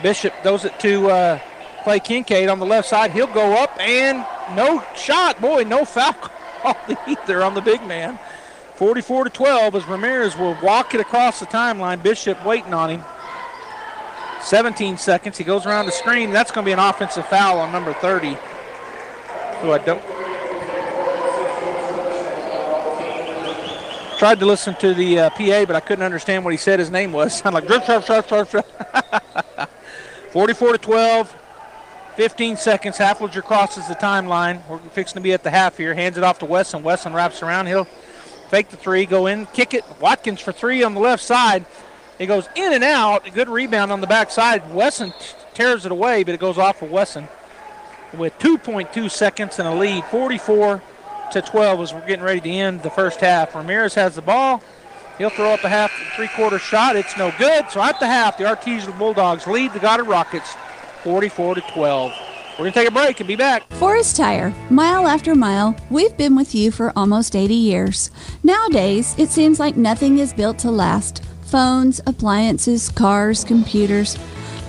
Bishop throws it to Clay Kincaid on the left side. He'll go up and no shot. Boy, no foul call either on the big man. 44-12 as Ramirez will walk it across the timeline. Bishop waiting on him. 17 seconds. He goes around the screen. That's going to be an offensive foul on number 30. Who I don't. Tried to listen to the PA, but I couldn't understand what he said his name was. Sounded like 44-12. 15 seconds. Haflinger crosses the timeline. We're fixing to be at the half here. Hands it off to Wesson. Wesson wraps around. He'll fake the three, go in, kick it. Watkins for three on the left side. It goes in and out. A good rebound on the backside. Wesson tears it away, but it goes off of Wesson with 2.2 seconds and a lead. 44-12 as we're getting ready to end the first half. Ramirez has the ball. He'll throw up a three-quarter shot. It's no good. So at the half, the Artesia Bulldogs lead the Goddard Rockets 44-12. We're going to take a break and be back. Forest Tire. Mile after mile, we've been with you for almost 80 years. Nowadays, it seems like nothing is built to last. Phones, appliances, cars, computers.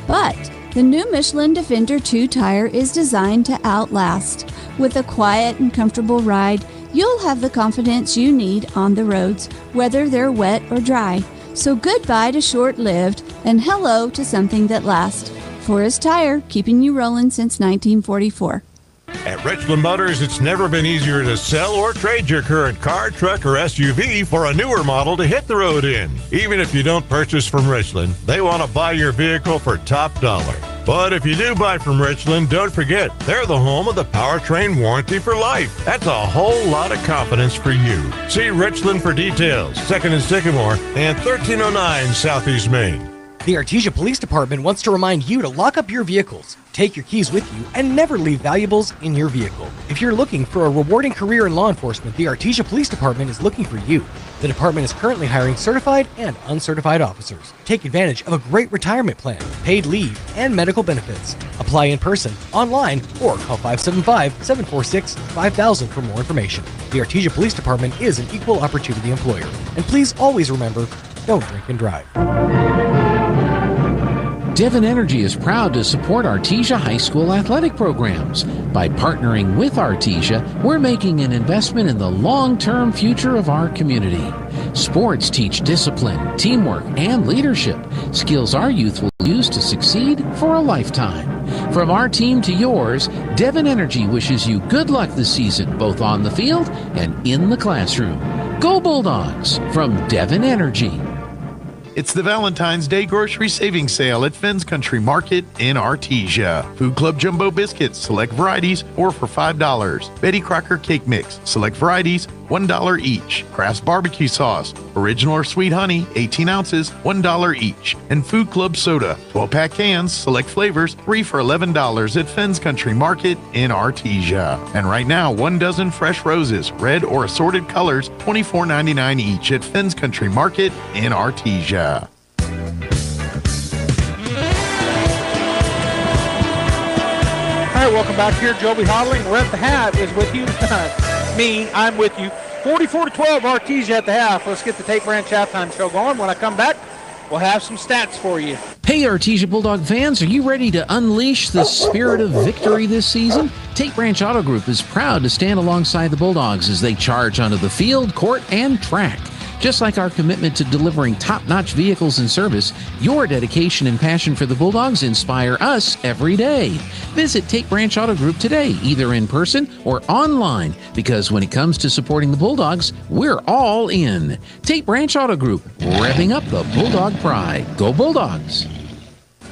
But the new Michelin Defender 2 tire is designed to outlast. With a quiet and comfortable ride, you'll have the confidence you need on the roads, whether they're wet or dry. So goodbye to short-lived and hello to something that lasts. Forest Tire, keeping you rolling since 1944. At Richland Motors, it's never been easier to sell or trade your current car, truck, or SUV for a newer model to hit the road in. Even if you don't purchase from Richland, they want to buy your vehicle for top dollar. But if you do buy from Richland, don't forget, they're the home of the powertrain warranty for life. That's a whole lot of confidence for you. See Richland for details. 2nd and Sycamore and 1309 Southeast Main. The Artesia Police Department wants to remind you to lock up your vehicles, take your keys with you, and never leave valuables in your vehicle. If you're looking for a rewarding career in law enforcement, the Artesia Police Department is looking for you. The department is currently hiring certified and uncertified officers. Take advantage of a great retirement plan, paid leave, and medical benefits. Apply in person, online, or call 575-746-5000 for more information. The Artesia Police Department is an equal opportunity employer. And please always remember, don't drink and drive. Devon Energy is proud to support Artesia High School athletic programs. By partnering with Artesia, we're making an investment in the long-term future of our community. Sports teach discipline, teamwork, and leadership, skills our youth will use to succeed for a lifetime. From our team to yours, Devon Energy wishes you good luck this season, both on the field and in the classroom. Go Bulldogs from Devon Energy. It's the Valentine's Day grocery savings sale at Fenn's Country Market in Artesia. Food Club Jumbo Biscuits, select varieties, 4 for $5. Betty Crocker Cake Mix, select varieties, $1 each. Kraft's Barbecue Sauce, original or sweet honey, 18 ounces, $1 each. And Food Club Soda, 12-pack cans, select flavors, 3 for $11 at Fenn's Country Market in Artesia. And right now, 1 dozen fresh roses, red or assorted colors, $24.99 each at Fenn's Country Market in Artesia. All right, welcome back here. Joby Hodling, Rhett the Hat is with you. I'm with you. 44-12, Artesia at the half. Let's get the Tate Branch halftime show going. When I come back, we'll have some stats for you. Hey, Artesia Bulldog fans, are you ready to unleash the spirit of victory this season? Tate Branch Auto Group is proud to stand alongside the Bulldogs as they charge onto the field, court, and track. Just like our commitment to delivering top-notch vehicles and service, your dedication and passion for the Bulldogs inspire us every day. Visit Tate Branch Auto Group today, either in person or online, because when it comes to supporting the Bulldogs, we're all in. Tate Branch Auto Group, revving up the Bulldog pride. Go Bulldogs!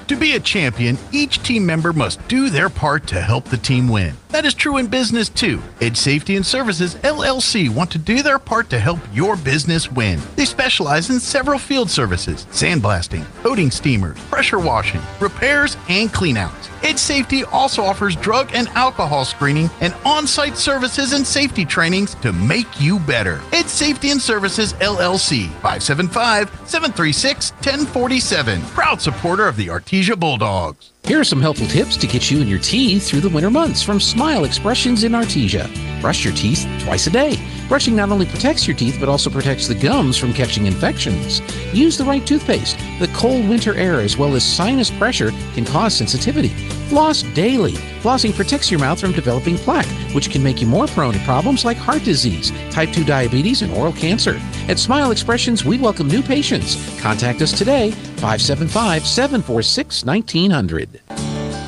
To be a champion, each team member must do their part to help the team win. That is true in business too. Edge Safety and Services LLC want to do their part to help your business win. They specialize in several field services: sandblasting, coating steamers, pressure washing, repairs, and cleanouts. Edge Safety also offers drug and alcohol screening and on-site services and safety trainings to make you better. Edge Safety and Services LLC, 575-736-1047. Proud supporter of the Artesia Bulldogs. Here are some helpful tips to get you and your teeth through the winter months from Smile Expressions in Artesia. Brush your teeth twice a day. Brushing not only protects your teeth, but also protects the gums from catching infections. Use the right toothpaste. The cold winter air as well as sinus pressure can cause sensitivity. Floss daily. Flossing protects your mouth from developing plaque, which can make you more prone to problems like heart disease, type 2 diabetes, and oral cancer. At Smile Expressions, we welcome new patients. Contact us today, 575-746-1900.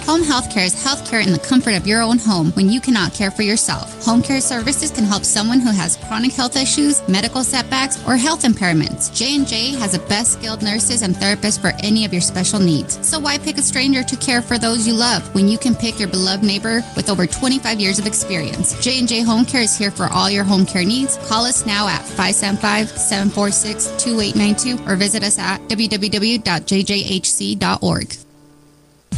Home health care is health care in the comfort of your own home when you cannot care for yourself. Home care services can help someone who has chronic health issues, medical setbacks, or health impairments. J&J has the best skilled nurses and therapists for any of your special needs. So why pick a stranger to care for those you love when you can pick your beloved neighbor with over 25 years of experience? J&J Home Care is here for all your home care needs. Call us now at 575-746-2892 or visit us at www.jjhc.org.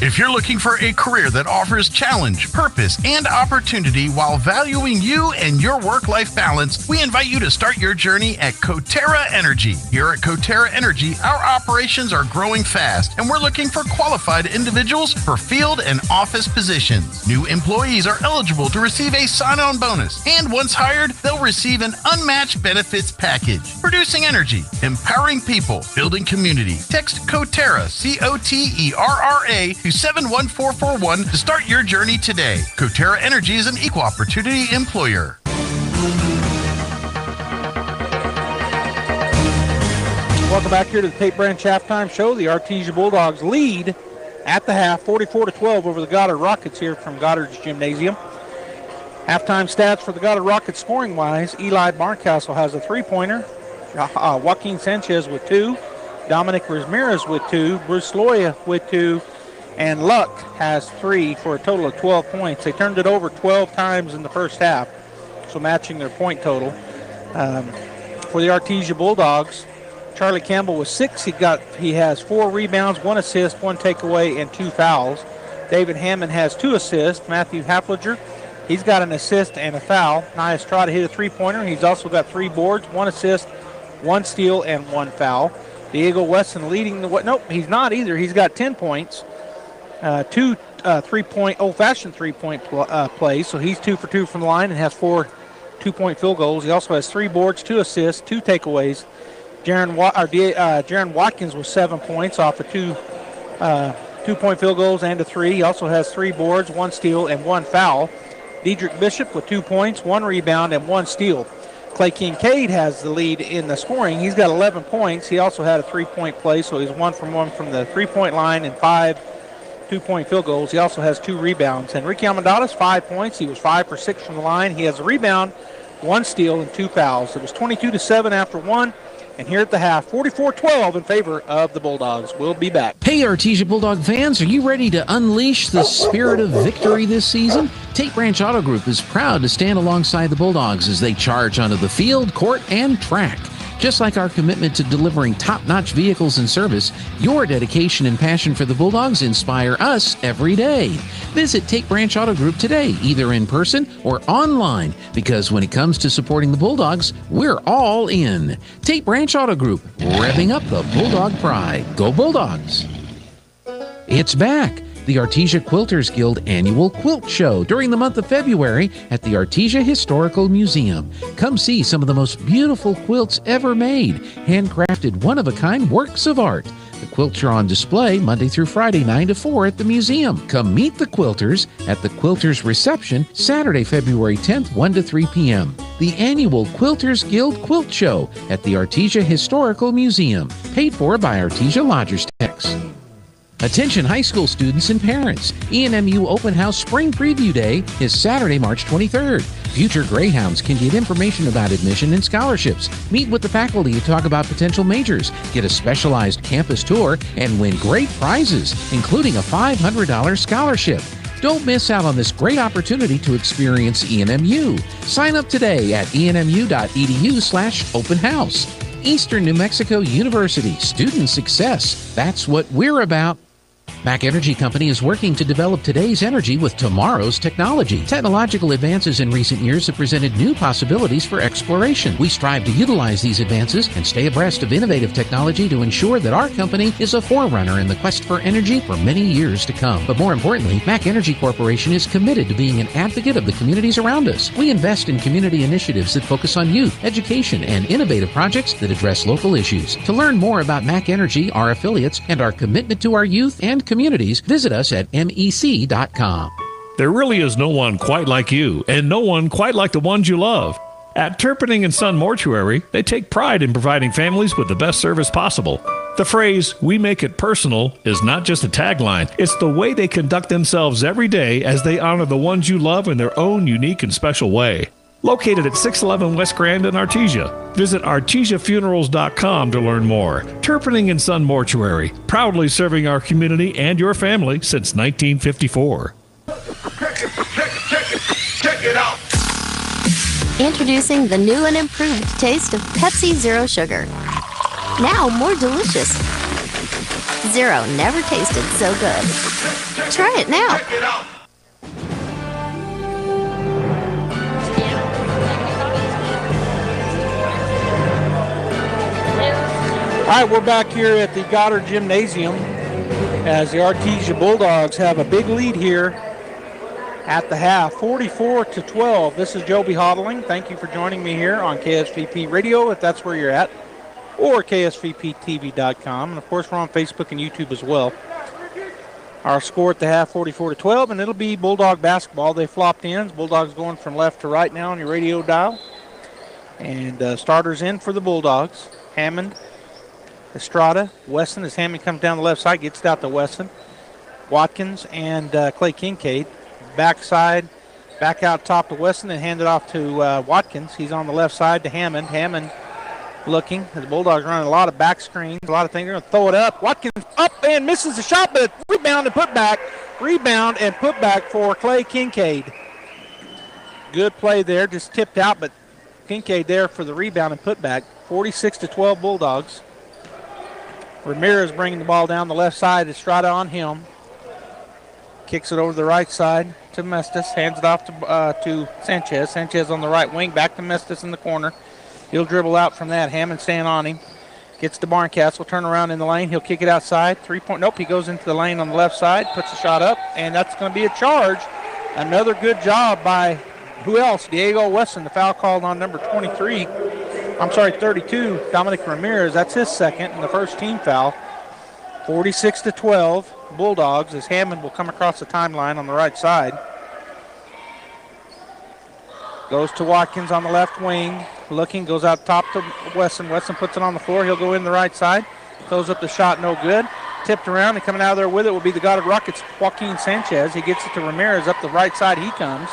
If you're looking for a career that offers challenge, purpose, and opportunity while valuing you and your work-life balance, we invite you to start your journey at Coterra Energy. Here at Coterra Energy, our operations are growing fast, and we're looking for qualified individuals for field and office positions. New employees are eligible to receive a sign-on bonus, and once hired, they'll receive an unmatched benefits package. Producing energy, empowering people, building community. Text Coterra, C-O-T-E-R-R-A, to 71441 to start your journey today. Coterra Energy is an equal opportunity employer. Welcome back here to the Tate Branch Halftime Show. The Artesia Bulldogs lead at the half, 44-12 over the Goddard Rockets here from Goddard's Gymnasium. Halftime stats for the Goddard Rockets scoring-wise: Eli Barncastle has a three-pointer, Joaquin Sanchez with 2, Dominic Ramirez with 2, Bruce Loya with 2, and Luck has 3 for a total of 12 points. They turned it over 12 times in the first half, so matching their point total. For the Artesia Bulldogs, Charlie Campbell was 6. He has 4 rebounds, 1 assist, 1 takeaway, and 2 fouls. David Hammond has 2 assists. Matthew Hafliger, he's got an assist and a foul. Nia Estrada hit a three-pointer. He's also got 3 boards, 1 assist, 1 steal, and 1 foul. Diego Weston leading the way. Nope, he's not either. He's got 10 points. 2 old-fashioned three-point plays, so he's 2 for 2 from the line and has 4 two-point field goals. He also has 3 boards, 2 assists, 2 takeaways. Jaron Watkins with 7 points off of 2 two-point field goals and a 3. He also has 3 boards, 1 steal, and 1 foul. Dedrick Bishop with 2 points, 1 rebound, and 1 steal. Clay Kincaid has the lead in the scoring. He's got 11 points. He also had a 3-point play, so he's 1 from 1 from the 3-point line and 5 two-point field goals. He also has 2 rebounds. And Ricky Almendadas, 5 points. He was 5 for 6 from the line. He has a rebound, 1 steal, and 2 fouls. It was 22-7 after 1. And here at the half, 44-12 in favor of the Bulldogs. We'll be back. Hey, Artesia Bulldog fans, are you ready to unleash the spirit of victory this season? Tate Branch Auto Group is proud to stand alongside the Bulldogs as they charge onto the field, court, and track. Just like our commitment to delivering top-notch vehicles and service, your dedication and passion for the Bulldogs inspire us every day. Visit Tate Branch Auto Group today, either in person or online, because when it comes to supporting the Bulldogs, we're all in. Tate Branch Auto Group, revving up the Bulldog pride. Go Bulldogs! It's back! The Artesia Quilters Guild Annual Quilt Show during the month of February at the Artesia Historical Museum. Come see some of the most beautiful quilts ever made, handcrafted one-of-a-kind works of art. The quilts are on display Monday through Friday, 9 to 4 at the museum. Come meet the quilters at the Quilters Reception Saturday, February 10th, 1 to 3 p.m. The annual Quilters Guild Quilt Show at the Artesia Historical Museum, paid for by Artesia Lodgers Tax. Attention high school students and parents. ENMU Open House Spring Preview Day is Saturday, March 23rd. Future Greyhounds can get information about admission and scholarships, meet with the faculty to talk about potential majors, get a specialized campus tour, and win great prizes, including a $500 scholarship. Don't miss out on this great opportunity to experience ENMU. Sign up today at enmu.edu/open house. Eastern New Mexico University, student success. That's what we're about. Mac Energy Company is working to develop today's energy with tomorrow's technology. Technological advances in recent years have presented new possibilities for exploration. We strive to utilize these advances and stay abreast of innovative technology to ensure that our company is a forerunner in the quest for energy for many years to come. But more importantly, Mac Energy Corporation is committed to being an advocate of the communities around us. We invest in community initiatives that focus on youth, education, and innovative projects that address local issues. To learn more about Mac Energy, our affiliates, and our commitment to our youth and communities, visit us at mec.com. There really is no one quite like you, and no one quite like the ones you love. At Turpening & Son Mortuary, they take pride in providing families with the best service possible. The phrase, "we make it personal," is not just a tagline. It's the way they conduct themselves every day as they honor the ones you love in their own unique and special way. Located at 611 West Grand in Artesia. Visit artesiafunerals.com to learn more. Turpening & Son Mortuary, proudly serving our community and your family since 1954. Check it out. Introducing the new and improved taste of Pepsi Zero Sugar. Now more delicious. Zero never tasted so good. Try it now. All right, we're back here at the Goddard Gymnasium as the Artesia Bulldogs have a big lead here at the half, 44-12. This is Joby Hodling. Thank you for joining me here on KSVP Radio, if that's where you're at, or KSVPTV.com. And, of course, we're on Facebook and YouTube as well. Our score at the half, 44-12, and it'll be Bulldog basketball. They flopped ends. Bulldogs going from left to right now on your radio dial. And starters in for the Bulldogs. Hammond, Estrada, Weston, as Hammond comes down the left side, gets it out to Weston. Watkins and Clay Kincaid. Backside, back out top to Weston and hand it off to Watkins. He's on the left side to Hammond. Hammond looking. The Bulldogs running a lot of back screens, a lot of things. They're going to throw it up. Watkins up and misses the shot, but rebound and put back. Rebound and put back for Clay Kincaid. Good play there, just tipped out, but Kincaid there for the rebound and put back. 46-12 Bulldogs. Ramirez bringing the ball down the left side. Estrada on him. Kicks it over to the right side to Mestis. Hands it off to Sanchez. Sanchez on the right wing. Back to Mestis in the corner. He'll dribble out from that. Hammond staying on him. Gets to Barncastle. Turn around in the lane. He'll kick it outside. 3-point. Nope, he goes into the lane on the left side. Puts a shot up, and that's going to be a charge. Another good job by who else? Diego Weston. The foul called on number 32, Dominic Ramirez. That's his second and the first team foul. 46-12 Bulldogs as Hammond will come across the timeline on the right side. Goes to Watkins on the left wing. Looking, goes out top to Weston. Weston puts it on the floor. He'll go in the right side. Throws up the shot, no good. Tipped around and coming out of there with it will be the Goddard Rockets, Joaquin Sanchez. He gets it to Ramirez. Up the right side he comes.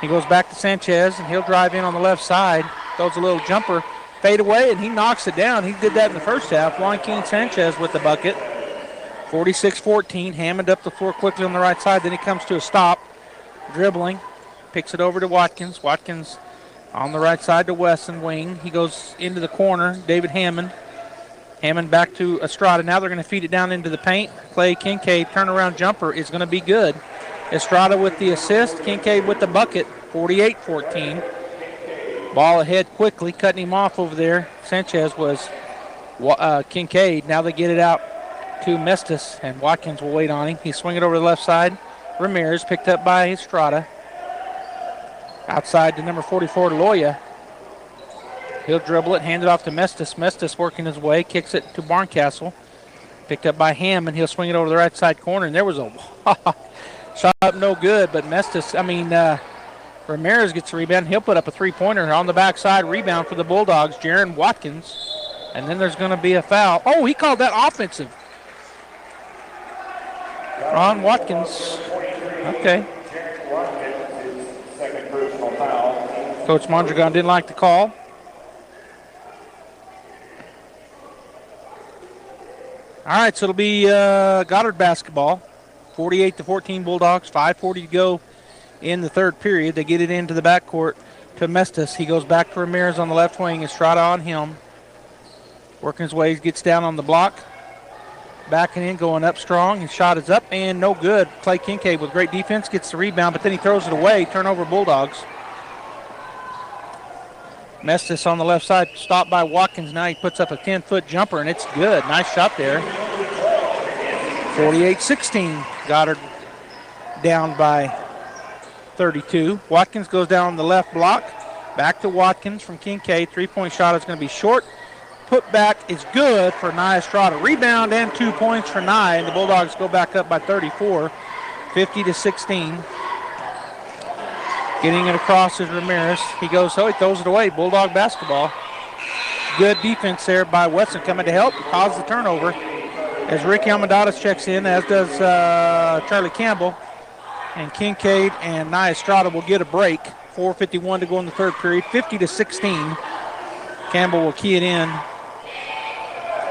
He goes back to Sanchez and he'll drive in on the left side. Throws a little jumper, fade away, and he knocks it down. He did that in the first half. Joaquin Sanchez with the bucket. 46-14. Hammond up the floor quickly on the right side. Then he comes to a stop. Dribbling. Picks it over to Watkins. Watkins on the right side to Weston wing. He goes into the corner. David Hammond. Hammond back to Estrada. Now they're going to feed it down into the paint. Clay Kincaid turnaround jumper is going to be good. Estrada with the assist. Kincaid with the bucket. 48-14. Ball ahead quickly, cutting him off over there. Sanchez was Kincaid. Now they get it out to Mestis, and Watkins will wait on him. He's swinging over to the left side. Ramirez picked up by Estrada. Outside to number 44, Loya. He'll dribble it, hand it off to Mestis. Mestis working his way, kicks it to Barncastle. Picked up by Hammond. He'll swing it over the right side corner, and there was a shot up no good, but Ramirez gets the rebound. He'll put up a three-pointer on the backside. Rebound for the Bulldogs, Jaron Watkins. And then there's going to be a foul. Oh, he called that offensive. Ron Watkins. Okay. Coach Mondragon didn't like the call. All right, so it'll be Goddard basketball. 48-14 Bulldogs. 5:40 to go in the third period. They get it into the backcourt to Mestis. He goes back to Ramirez on the left wing. Estrada on him. Working his way, he gets down on the block. Backing in, going up strong. His shot is up and no good. Clay Kincaid with great defense gets the rebound, but then he throws it away. Turnover Bulldogs. Mestis on the left side, stopped by Watkins. Now he puts up a 10-foot jumper, and it's good. Nice shot there. 48-16. Goddard down by 32. Watkins goes down on the left block. Back to Watkins from Kincaid. Three-point shot is going to be short. Put back is good for Nye Estrada. Rebound and 2 points for Nye, and the Bulldogs go back up by 34, 50-16. Getting it across is Ramirez. He throws it away. Bulldog basketball. Good defense there by Weston coming to help. Cause the turnover as Ricky Almendadas checks in, as does Charlie Campbell. And Kincaid and Nye Estrada will get a break. 4:51 to go in the third period. 50-16. Campbell will key it in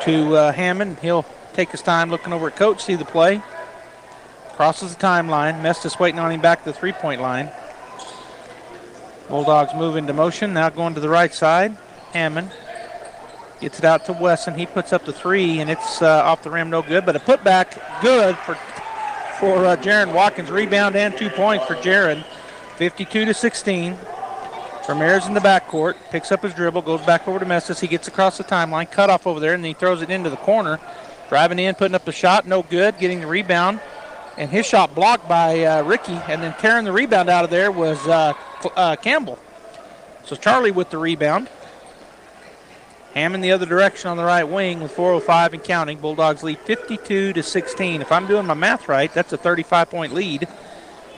to Hammond. He'll take his time looking over at coach, see the play. Crosses the timeline. Mestis waiting on him back to the three-point line. Bulldogs move into motion. Now going to the right side. Hammond Gets it out to Wesson. He puts up the three, and it's off the rim, no good. But a putback, good for Jaron Watkins. Rebound and 2 points for Jaron. 52-16. Ramirez in the backcourt, picks up his dribble, goes back over to Mestis. He gets across the timeline, cut off over there, and then he throws it into the corner. Driving in, putting up the shot, no good. Getting the rebound, and his shot blocked by Ricky, and then tearing the rebound out of there was Campbell. So Charlie with the rebound. Hammond the other direction on the right wing with 4:05 and counting. Bulldogs lead 52-16. If I'm doing my math right, that's a 35-point lead.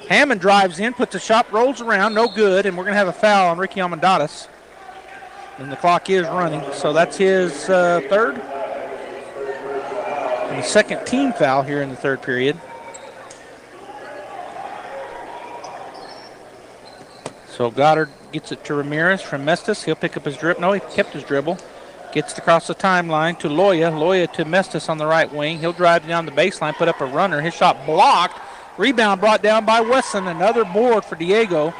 Hammond drives in, puts a shot, rolls around, no good, and we're going to have a foul on Ricky Almendadas. And the clock is running, so that's his third. And the second team foul here in the third period. So Goddard gets it to Ramirez from Mestis. He'll pick up his dribble. No, he kept his dribble. Gets it across the timeline to Loya. Loya to Mestis on the right wing. He'll drive down the baseline, put up a runner. His shot blocked. Rebound brought down by Wesson. Another board for Diego.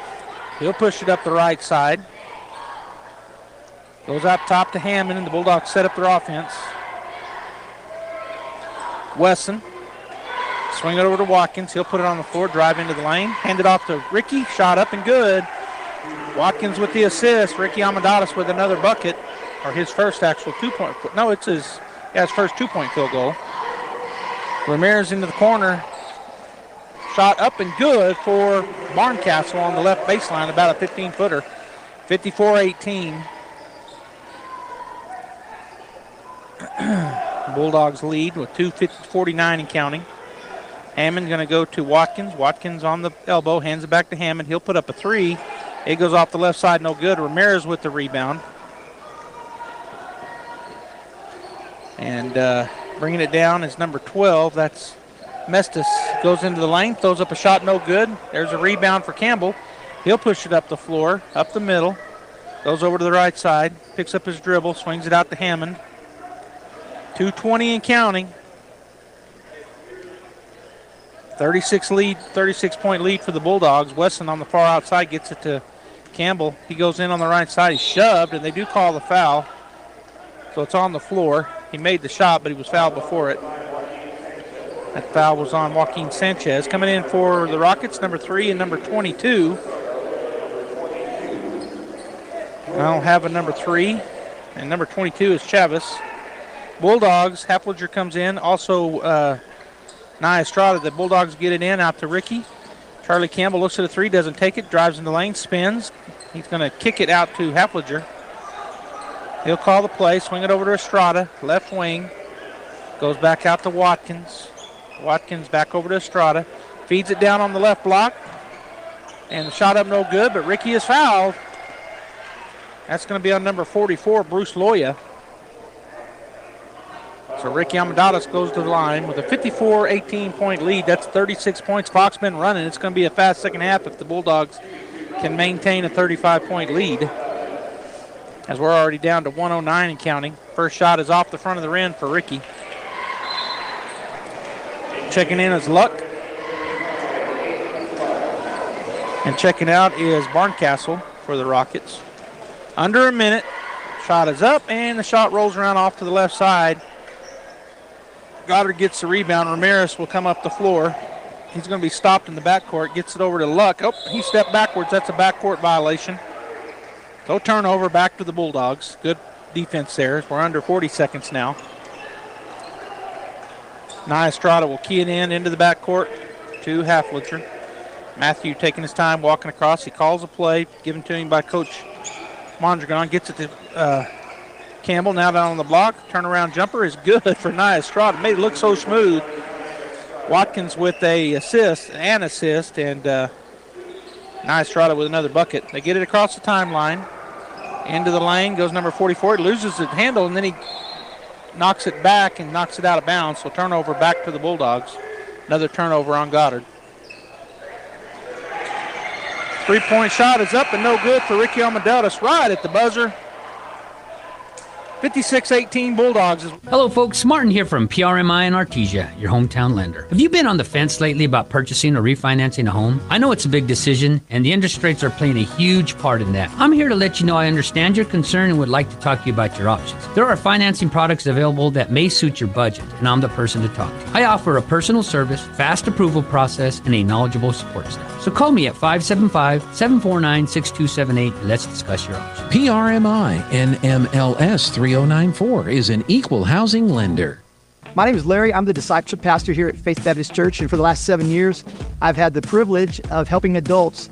He'll push it up the right side. Goes out top to Hammond, and the Bulldogs set up their offense. Wesson. Swing it over to Watkins. He'll put it on the floor, drive into the lane. Hand it off to Ricky. Shot up and good. Watkins with the assist. Ricky Almendadas with another bucket. Or his first actual 2-point. No, it's his first 2-point field goal. Ramirez into the corner. Shot up and good for Barncastle on the left baseline, about a 15-footer. 54-18. Bulldogs lead with 2:49 and counting. Hammond going to go to Watkins. Watkins on the elbow, hands it back to Hammond. He'll put up a three. It goes off the left side, no good. Ramirez with the rebound. And bringing it down is number 12. That's Mestis. Goes into the lane, throws up a shot, no good. There's a rebound for Campbell. He'll push it up the floor, up the middle. Goes over to the right side, picks up his dribble, swings it out to Hammond. 2:20 and counting. 36-point lead for the Bulldogs. Wesson on the far outside gets it to Campbell. He goes in on the right side. He's shoved, and they do call the foul. So it's on the floor. He made the shot, but he was fouled before it. That foul was on Joaquin Sanchez. Coming in for the Rockets, number 3 and number 22. I don't have a number 3, and number 22 is Chavez. Bulldogs, Happliger comes in. Also, Nia Estrada. The Bulldogs get it in out to Ricky. Charlie Campbell looks at a three, doesn't take it, drives in the lane, spins. He's going to kick it out to Happliger. He'll call the play, swing it over to Estrada, left wing. Goes back out to Watkins. Watkins back over to Estrada. Feeds it down on the left block. And the shot up no good, but Ricky is fouled. That's going to be on number 44, Bruce Loya. So Ricky Almendadas goes to the line with a 54-18-point lead. That's 36 points. Clock's been running. It's going to be a fast second half if the Bulldogs can maintain a 35-point lead. As we're already down to 109 and counting. First shot is off the front of the rim for Ricky. Checking in is Luck. And checking out is Barncastle for the Rockets. Under a minute. Shot is up, and the shot rolls around off to the left side. Goddard gets the rebound. Ramirez will come up the floor. He's going to be stopped in the backcourt. Gets it over to Luck. Oh, he stepped backwards. That's a backcourt violation. So turnover back to the Bulldogs. Good defense there. We're under 40 seconds now. Nia Estrada will key it into the backcourt to Happliger. Matthew taking his time, walking across. He calls a play, given to him by Coach Mondragon. Gets it to Campbell, now down on the block. Turnaround jumper is good for Nia Estrada. Made it look so smooth. Watkins with an assist, and Nia Estrada with another bucket. They get it across the timeline. Into the lane goes number 44. He loses the handle, and then he knocks it back and knocks it out of bounds. So turnover back to the Bulldogs. Another turnover on Goddard. Three-point shot is up and no good for Ricky Almendadas right at the buzzer. 56-18 Bulldogs. Hello, folks. Martin here from PRMI in Artesia, your hometown lender. Have you been on the fence lately about purchasing or refinancing a home? I know it's a big decision, and the interest rates are playing a huge part in that. I'm here to let you know I understand your concern and would like to talk to you about your options. There are financing products available that may suit your budget, and I'm the person to talk to. I offer a personal service, fast approval process, and a knowledgeable support staff. So call me at 575-749-6278. Let's discuss your options. PRMI NMLS 3094 is an equal housing lender. My name is Larry. I'm the discipleship pastor here at Faith Baptist Church, and for the last 7 years, I've had the privilege of helping adults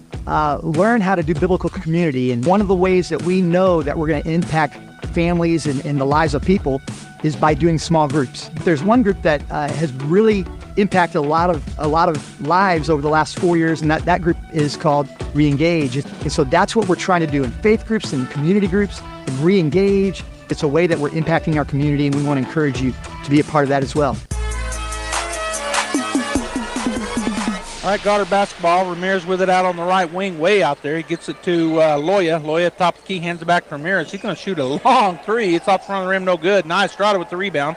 learn how to do biblical community. And one of the ways that we know that we're going to impact families and the lives of people is by doing small groups. There's one group that has really impacted a lot of lives over the last 4 years, and that group is called Reengage. And so that's what we're trying to do in faith groups and community groups, and Reengage. It's a way that we're impacting our community, and we want to encourage you to be a part of that as well. All right, Goddard basketball. Ramirez with it out on the right wing, way out there. He gets it to Loya. Loya, top of the key, hands it back to Ramirez. He's going to shoot a long three. It's off the front of the rim, no good. Nice. Strada with the rebound.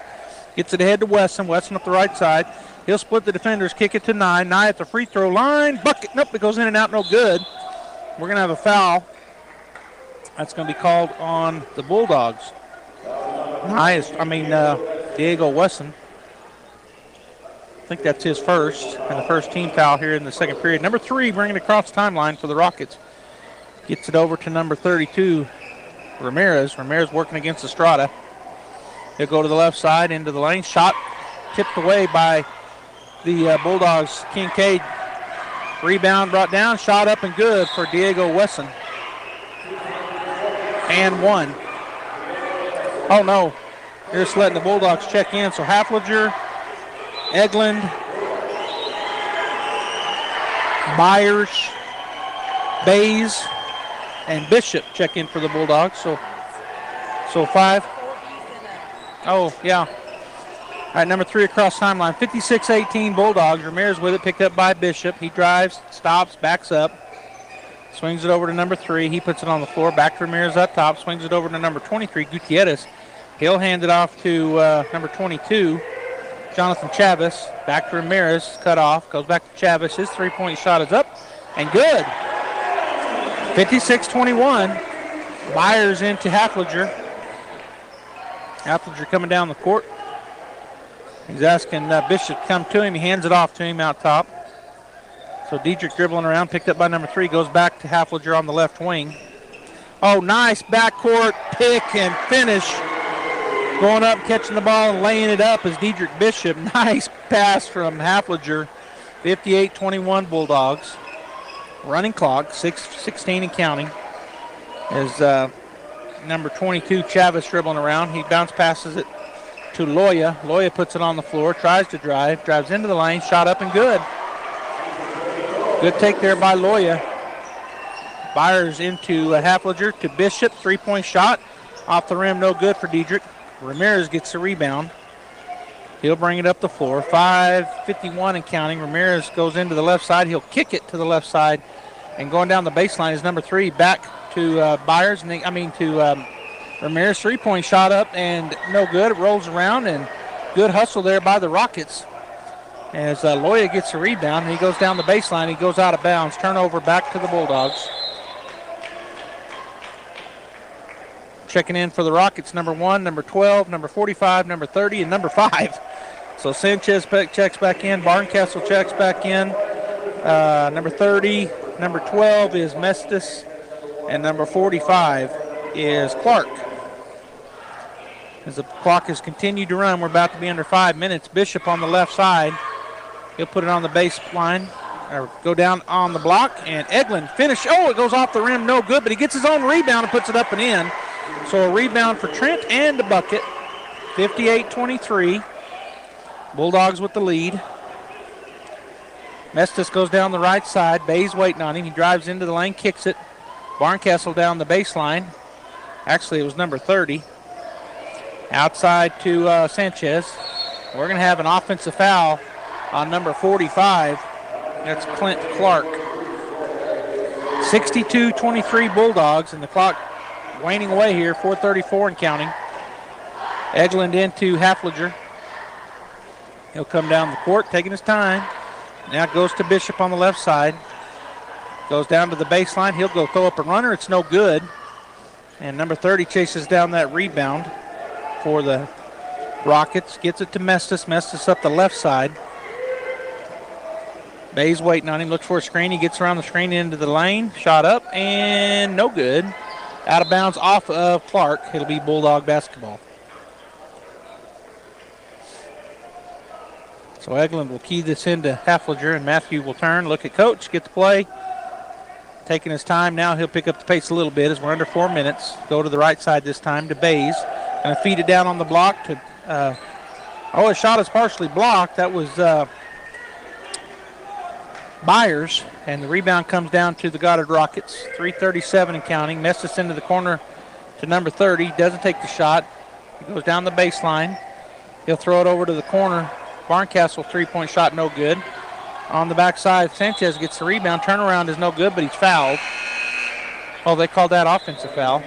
Gets it ahead to Weston. Weston up the right side. He'll split the defenders, kick it to Nye. Nye at the free throw line. Bucket. Nope, it goes in and out, no good. We're going to have a foul. That's going to be called on the Bulldogs. Diego Wesson. I think that's his first, and the first team foul here in the second period. Number 3 bringing it across the timeline for the Rockets. Gets it over to number 32, Ramirez. Ramirez working against Estrada. He'll go to the left side into the lane. Shot tipped away by the Bulldogs. Kincaid. Rebound brought down. Shot up and good for Diego Wesson. And one. Oh, no. They're just letting the Bulldogs check in. So Haflinger, Eglin, Byers, Bays, and Bishop check in for the Bulldogs. So 5. Oh, yeah. All right, number 3 across timeline. 56-18 Bulldogs. Ramirez with it, picked up by Bishop. He drives, stops, backs up. Swings it over to number 3. He puts it on the floor. Back to Ramirez up top. Swings it over to number 23, Gutierrez. He'll hand it off to number 22, Jonathan Chavis. Back to Ramirez. Cut off. Goes back to Chavis. His three-point shot is up and good. 56-21. Byers into Haflinger. Haflinger coming down the court. He's asking Bishop to come to him. He hands it off to him out top. So Diedrich dribbling around, picked up by number 3, goes back to Haflinger on the left wing. Oh, nice backcourt pick and finish. Going up, catching the ball, and laying it up is Diedrich Bishop. Nice pass from Haflinger. 58-21 Bulldogs. Running clock, 16 and counting. As number 22, Chavis, dribbling around. He bounce passes it to Loya. Loya puts it on the floor, tries to drive, drives into the lane, shot up and good. Good take there by Loya. Byers into Haflinger to Bishop. Three-point shot. Off the rim, no good for Diedrich. Ramirez gets the rebound. He'll bring it up the floor. 5:51 and counting. Ramirez goes into the left side. He'll kick it to the left side. And going down the baseline is number 3. Back to Byers. To Ramirez. Three-point shot up and no good. It rolls around and good hustle there by the Rockets. As Loya gets the rebound, and he goes down the baseline. He goes out of bounds. Turnover back to the Bulldogs. Checking in for the Rockets, number 1, number 12, number 45, number 30, and number 5. So Sanchez checks back in. Barncastle checks back in. Number 30, number 12 is Mestis, and number 45 is Clark. As the clock has continued to run, we're about to be under 5 minutes. Bishop on the left side. He'll put it on the baseline, or go down on the block, and Eglin finish. Oh, it goes off the rim, no good, but he gets his own rebound and puts it up and in. So a rebound for Trent and a bucket. 58-23. Bulldogs with the lead. Mestis goes down the right side. Bay's waiting on him. He drives into the lane, kicks it. Barncastle down the baseline. Actually, it was number 30. Outside to Sanchez. We're going to have an offensive foul on number 45. That's Clint Clark. 62-23 Bulldogs, and the clock waning away here, 4:34 and counting. Eglin into Hafliger. He'll come down the court, taking his time. Now it goes to Bishop on the left side. Goes down to the baseline. He'll go throw up a runner. It's no good. And number 30 chases down that rebound for the Rockets. Gets it to Mestis. Mestis up the left side. Bay's waiting on him. Looks for a screen. He gets around the screen into the lane. Shot up and no good. Out of bounds off of Clark. It'll be Bulldog basketball. So Eglin will key this into Hafliger, and Matthew will turn, look at coach, get the play. Taking his time now, he'll pick up the pace a little bit as we're under 4 minutes. Go to the right side this time to Bays. Going to feed it down on the block to, his shot is partially blocked. That was Byers, and the rebound comes down to the Goddard Rockets. 3:37 and counting. Mestis into the corner to number 30. Doesn't take the shot. He goes down the baseline. He'll throw it over to the corner. Barncastle three-point shot, no good. On the backside, Sanchez gets the rebound. Turnaround is no good, but he's fouled. Oh, they called that offensive foul.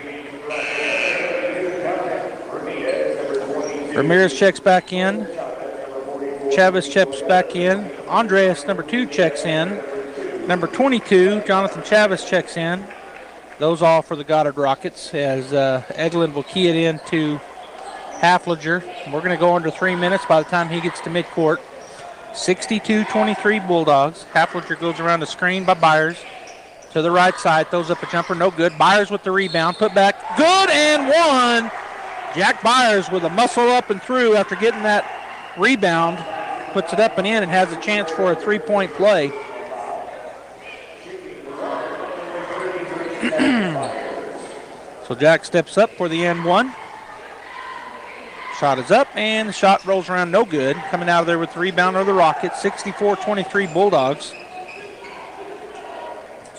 Ramirez checks back in. Chavez checks back in. Andreas, number 2, checks in. Number 22, Jonathan Chavez checks in. Those all for the Goddard Rockets as Eglin will key it in to Hafliger. We're going to go under 3 minutes by the time he gets to midcourt. 62-23 Bulldogs. Hafliger goes around the screen by Byers. To the right side, throws up a jumper, no good. Byers with the rebound, put back, good and one. Jack Byers with a muscle up and through after getting that rebound. Puts it up and in and has a chance for a three-point play. So Jack steps up for the and one. Shot is up, and the shot rolls around no good. Coming out of there with the rebound are the Rockets. 64-23 Bulldogs.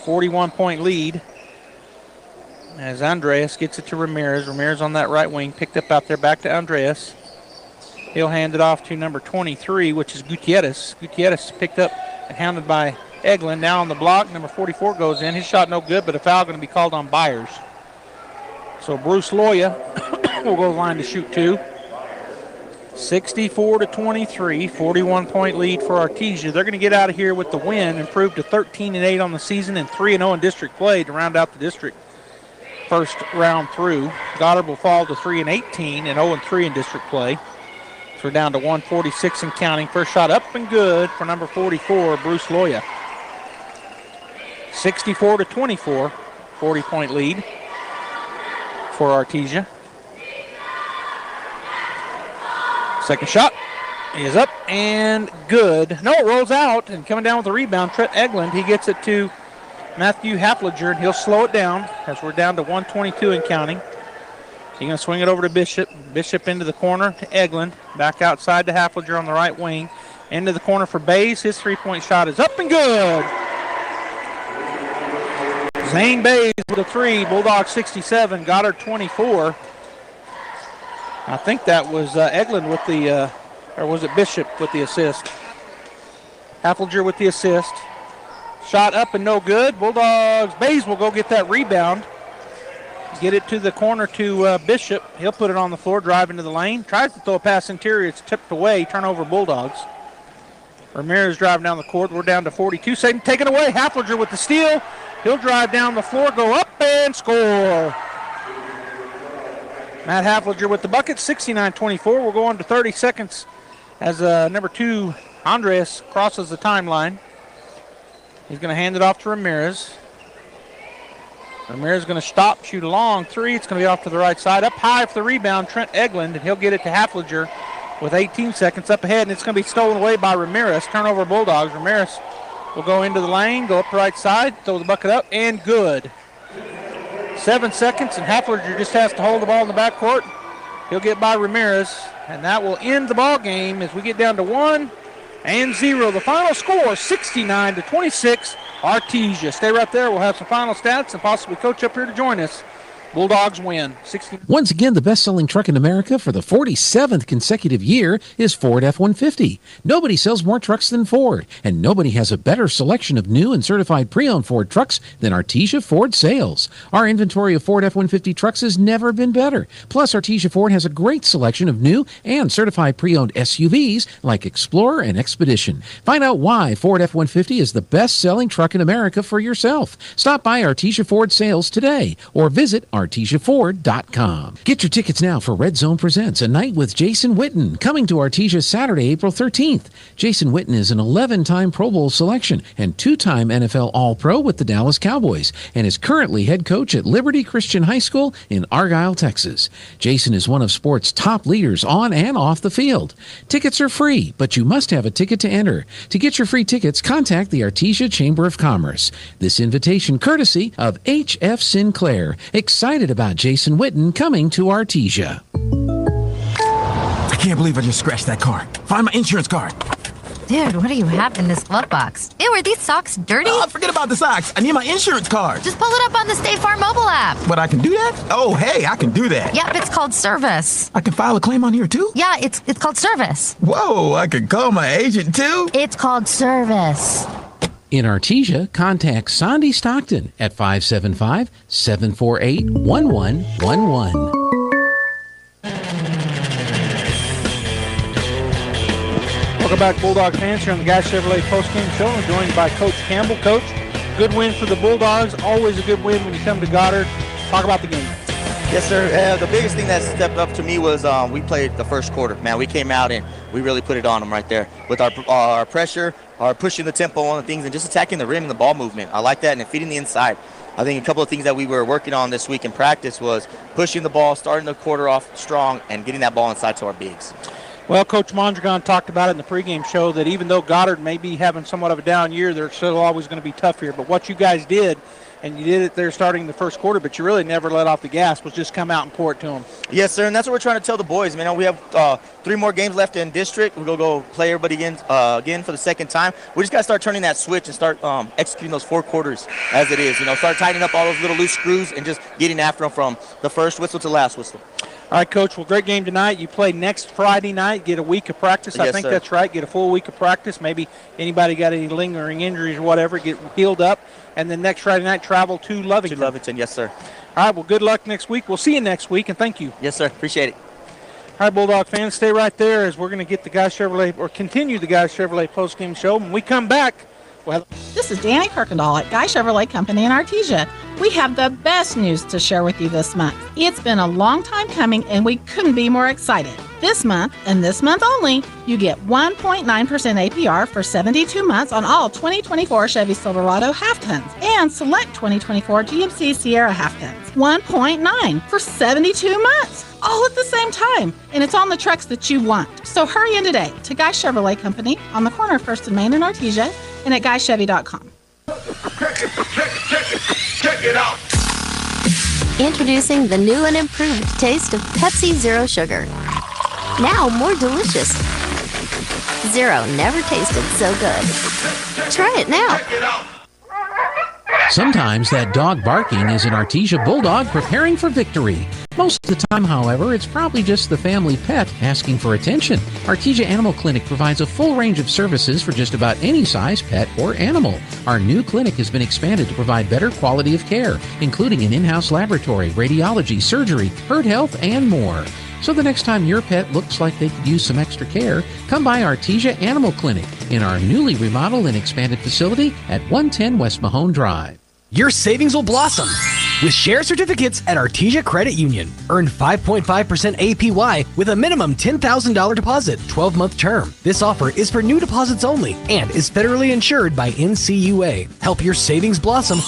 41-point lead as Andreas gets it to Ramirez. Ramirez on that right wing, picked up out there, back to Andreas. He'll hand it off to number 23, which is Gutierrez. Gutierrez picked up and hounded by Eglin. Now on the block, number 44 goes in. His shot no good, but a foul going to be called on Byers. So Bruce Loya will go line to shoot two. 64-23, 41-point lead for Artesia. They're going to get out of here with the win, improve to 13-8 on the season and 3-0 in district play to round out the district first round through. Goddard will fall to 3-18 and 0-3 in district play. So we're down to 146 and counting. First shot up and good for number 44, Bruce Loya. 64-24, 40-point lead for Artesia. Second shot is up and good. No, it rolls out, and coming down with the rebound, Trent Eglin. He gets it to Matthew Hafliger, and he'll slow it down as we're down to 122 and counting. He's going to swing it over to Bishop. Bishop into the corner to Eglin. Back outside to Hafliger on the right wing. Into the corner for Bays. His three-point shot is up and good. Zane Bays with a three. Bulldogs 67, Goddard 24. I think that was Eglin with the, or was it Bishop with the assist? Hafliger with the assist. Shot up and no good. Bulldogs, Bays will go get that rebound. Get it to the corner to Bishop. He'll put it on the floor, drive into the lane. Tries to throw a pass interior. It's tipped away. Turnover Bulldogs. Ramirez driving down the court. We're down to 42. Satan taken away. Hafliger with the steal. He'll drive down the floor, go up and score. Matt Hafliger with the bucket, 69-24. We'll go on to 30 seconds as number 2, Andres, crosses the timeline. He's going to hand it off to Ramirez. Ramirez is going to stop, shoot a long three. It's going to be off to the right side. Up high for the rebound, Trent Eglin, and he'll get it to Hafliger with 18 seconds up ahead, and it's going to be stolen away by Ramirez. Turnover Bulldogs. Ramirez will go into the lane, go up the right side, throw the bucket up, and good. 7 seconds, and Hafliger just has to hold the ball in the backcourt. He'll get by Ramirez, and that will end the ball game as we get down to 1-0. The final score, 69-26, Artesia. Stay right there. We'll have some final stats and possibly Coach up here to join us Bulldogs win. 16. Once again, the best-selling truck in America for the 47th consecutive year is Ford F-150. Nobody sells more trucks than Ford, and nobody has a better selection of new and certified pre-owned Ford trucks than Artesia Ford Sales. Our inventory of Ford F-150 trucks has never been better. Plus, Artesia Ford has a great selection of new and certified pre-owned SUVs like Explorer and Expedition. Find out why Ford F-150 is the best-selling truck in America for yourself. Stop by Artesia Ford Sales today or visit ArtesiaFord.com. Get your tickets now for Red Zone Presents A Night with Jason Witten, coming to Artesia Saturday, April 13th. Jason Witten is an 11-time Pro Bowl selection and 2-time NFL All-Pro with the Dallas Cowboys and is currently head coach at Liberty Christian High School in Argyle, Texas. Jason is one of sports' top leaders on and off the field. Tickets are free, but you must have a ticket to enter. To get your free tickets, contact the Artesia Chamber of Commerce. This invitation courtesy of H.F. Sinclair. Excited about Jason Witten coming to Artesia. I can't believe I just scratched that car. Find my insurance card. Dude, what do you have in this glove box? Ew, are these socks dirty? Oh, forget about the socks. I need my insurance card. Just pull it up on the State Farm mobile app. But I can do that? Oh, hey, I can do that. Yep, it's called service. I can file a claim on here too? Yeah, it's called service. Whoa, I can call my agent too? It's called service. In Artesia, contact Sandy Stockton at 575-748-1111. Welcome back, Bulldog fans, here on the Guy Chevrolet postgame show. I'm joined by Coach Campbell. Coach, good win for the Bulldogs. Always a good win when you come to Goddard. Talk about the game. Yes, sir. The biggest thing that stepped up to me was we played the first quarter. Man, we came out and we really put it on them right there with our pressure, our pushing the tempo on the things, and just attacking the rim and the ball movement. I like that, and feeding the inside. I think a couple of things that we were working on this week in practice was pushing the ball, starting the quarter off strong, and getting that ball inside to our bigs. Well, Coach Mondragon talked about it in the pregame show that even though Goddard may be having somewhat of a down year, they're still always going to be tough here. But what you guys did, and you did it there starting the first quarter, but you really never let off the gas, was just come out and pour it to them. Yes, sir, and that's what we're trying to tell the boys. Man, we have 3 more games left in district. We're going to go play everybody again for the second time. We just got to start turning that switch and start executing those 4 quarters as it is. Start tightening up all those little loose screws and just getting after them from the first whistle to the last whistle. All right, Coach. Well, great game tonight. You play next Friday night, get a week of practice. Yes, I think sir. that's right. Get a full week of practice. Maybe anybody got any lingering injuries or whatever, get healed up. And then next Friday night, travel to Lovington. To Lovington, yes, sir. All right, well, good luck next week. We'll see you next week, and thank you. Yes, sir. Appreciate it. All right, Bulldog fans, stay right there as we're going to get the Guy Chevrolet, or continue the Guy Chevrolet postgame show. When we come back, well, This is Danny Kirkendall at Guy Chevrolet Company in Artesia. We have the best news to share with you this month. It's been a long time coming, and we couldn't be more excited. This month, and this month only, you get 1.9% APR for 72 months on all 2024 Chevy Silverado half-tons and select 2024 GMC Sierra half-tons. 1.9 for 72 months, all at the same time, and it's on the trucks that you want. So hurry in today to Guy Chevrolet Company on the corner of 1st and Main in Artesia and at GuyChevy.com. Check it out. Introducing the new and improved taste of Pepsi Zero Sugar. Now more delicious. Zero never tasted so good. Try it now. Sometimes that dog barking is an Artesia Bulldog preparing for victory. Most of the time, however, it's probably just the family pet asking for attention. Artesia Animal Clinic provides a full range of services for just about any size pet or animal. Our new clinic has been expanded to provide better quality of care, including an in-house laboratory, radiology, surgery, herd health, and more. So the next time your pet looks like they could use some extra care, come by Artesia Animal Clinic in our newly remodeled and expanded facility at 110 West Mahone Drive. Your savings will blossom with share certificates at Artesia Credit Union. Earn 5.5% APY with a minimum $10,000 deposit, 12-month term. This offer is for new deposits only and is federally insured by NCUA. Help your savings blossom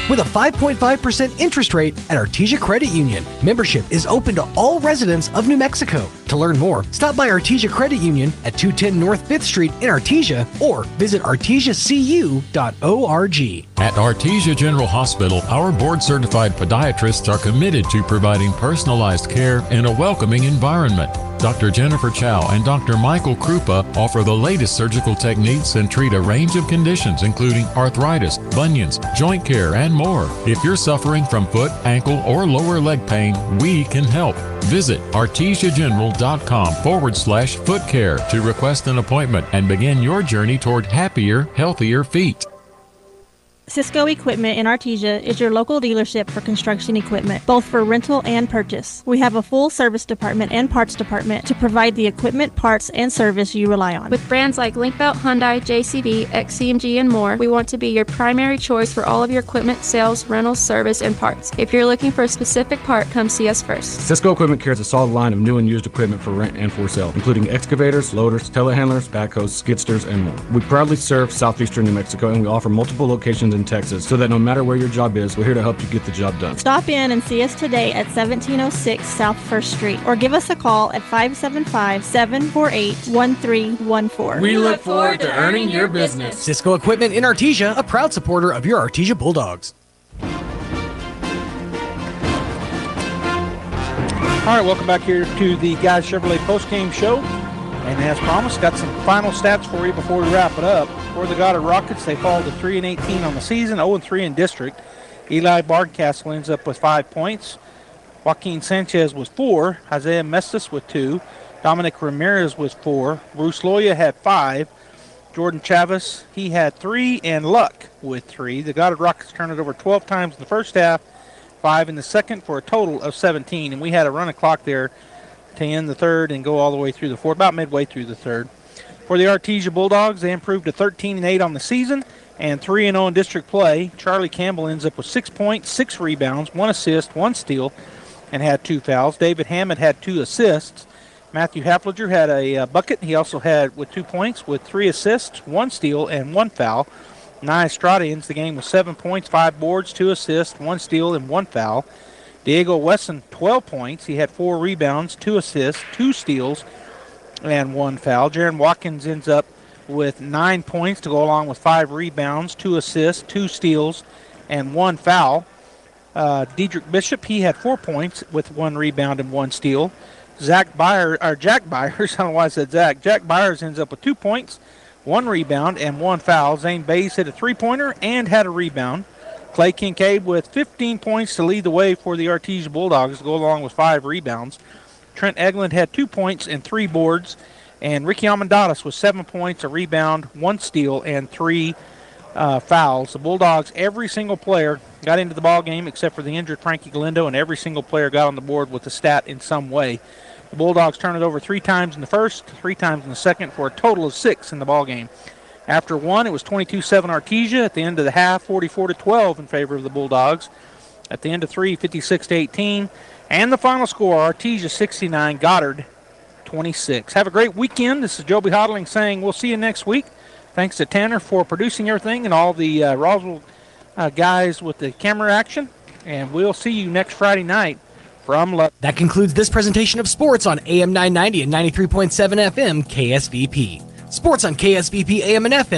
with a 5.5% interest rate at Artesia Credit Union. Membership is open to all residents of New Mexico. To learn more, stop by Artesia Credit Union at 210 North 5th Street in Artesia or visit artesiacu.org. At Artesia General Hospital, our board-certified podiatrists are committed to providing personalized care in a welcoming environment. Dr. Jennifer Chow and Dr. Michael Krupa offer the latest surgical techniques and treat a range of conditions including arthritis, bunions, joint care, and more. If you're suffering from foot, ankle, or lower leg pain, we can help. Visit artesiageneral.com/foot care to request an appointment and begin your journey toward happier, healthier feet. Cisco Equipment in Artesia is your local dealership for construction equipment, both for rental and purchase. We have a full service department and parts department to provide the equipment, parts, and service you rely on. With brands like Linkbelt, Hyundai, JCB, XCMG, and more, we want to be your primary choice for all of your equipment, sales, rentals, service, and parts. If you're looking for a specific part, come see us first. Cisco Equipment carries a solid line of new and used equipment for rent and for sale, including excavators, loaders, telehandlers, backhoes, skidsters, and more. We proudly serve southeastern New Mexico, and we offer multiple locations in Texas, so that no matter where your job is, we're here to help you get the job done. Stop in and see us today at 1706 South 1st Street, or give us a call at 575-748-1314. We look forward to earning your business. Cisco Equipment in Artesia, a proud supporter of your Artesia Bulldogs. All right, welcome back here to the Guys Chevrolet postgame show. And as promised, got some final stats for you before we wrap it up. For the Goddard Rockets, they fall to 3-18 on the season, 0-3 in district. Eli Barncastle ends up with 5 points. Joaquin Sanchez with 4. Isaiah Mestis with 2. Dominic Ramirez with 4. Bruce Loya had 5. Jordan Chavez, he had 3. And Luck with 3. The Goddard Rockets turned it over 12 times in the first half, 5 in the second, for a total of 17. And we had a run of clock there to end the third and go all the way through the fourth, about midway through the third. For the Artesia Bulldogs, they improved to 13-8 on the season and 3-0 in district play. Charlie Campbell ends up with 6 points, 6 rebounds, 1 assist, 1 steal, and had 2 fouls. David Hammond had 2 assists. Matthew Hafliger had a bucket. He also had with 2 points with 3 assists, 1 steal, and 1 foul. Nye Estrada ends the game with 7 points, 5 boards, 2 assists, 1 steal, and 1 foul. Diego Wesson, 12 points. He had 4 rebounds, 2 assists, 2 steals, and 1 foul. Jaron Watkins ends up with 9 points to go along with 5 rebounds, 2 assists, 2 steals, and 1 foul. Dedrick Bishop, he had 4 points with 1 rebound and 1 steal. Jack Byers, I don't know why I said Zach. Jack Byers ends up with 2 points, 1 rebound, and 1 foul. Zane Bays hit a 3-pointer and had a rebound. Clay Kincaid with 15 points to lead the way for the Artesia Bulldogs to go along with 5 rebounds. Trent Eglin had 2 points and 3 boards. And Ricky Amendadas with 7 points, a rebound, 1 steal, and 3 fouls. The Bulldogs, every single player got into the ball game except for the injured Frankie Galindo, and every single player got on the board with a stat in some way. The Bulldogs turned it over 3 times in the first, 3 times in the second, for a total of 6 in the ball game. After 1, it was 22-7 Artesia. At the end of the half, 44-12 in favor of the Bulldogs. At the end of 3, 56-18. And the final score, Artesia 69, Goddard 26. Have a great weekend. This is Joby Hodling saying we'll see you next week. Thanks to Tanner for producing everything and all the Roswell guys with the camera action. And we'll see you next Friday night from Lubbock. That concludes this presentation of sports on AM 990 and 93.7 FM KSVP. Sports on KSVP AM and FM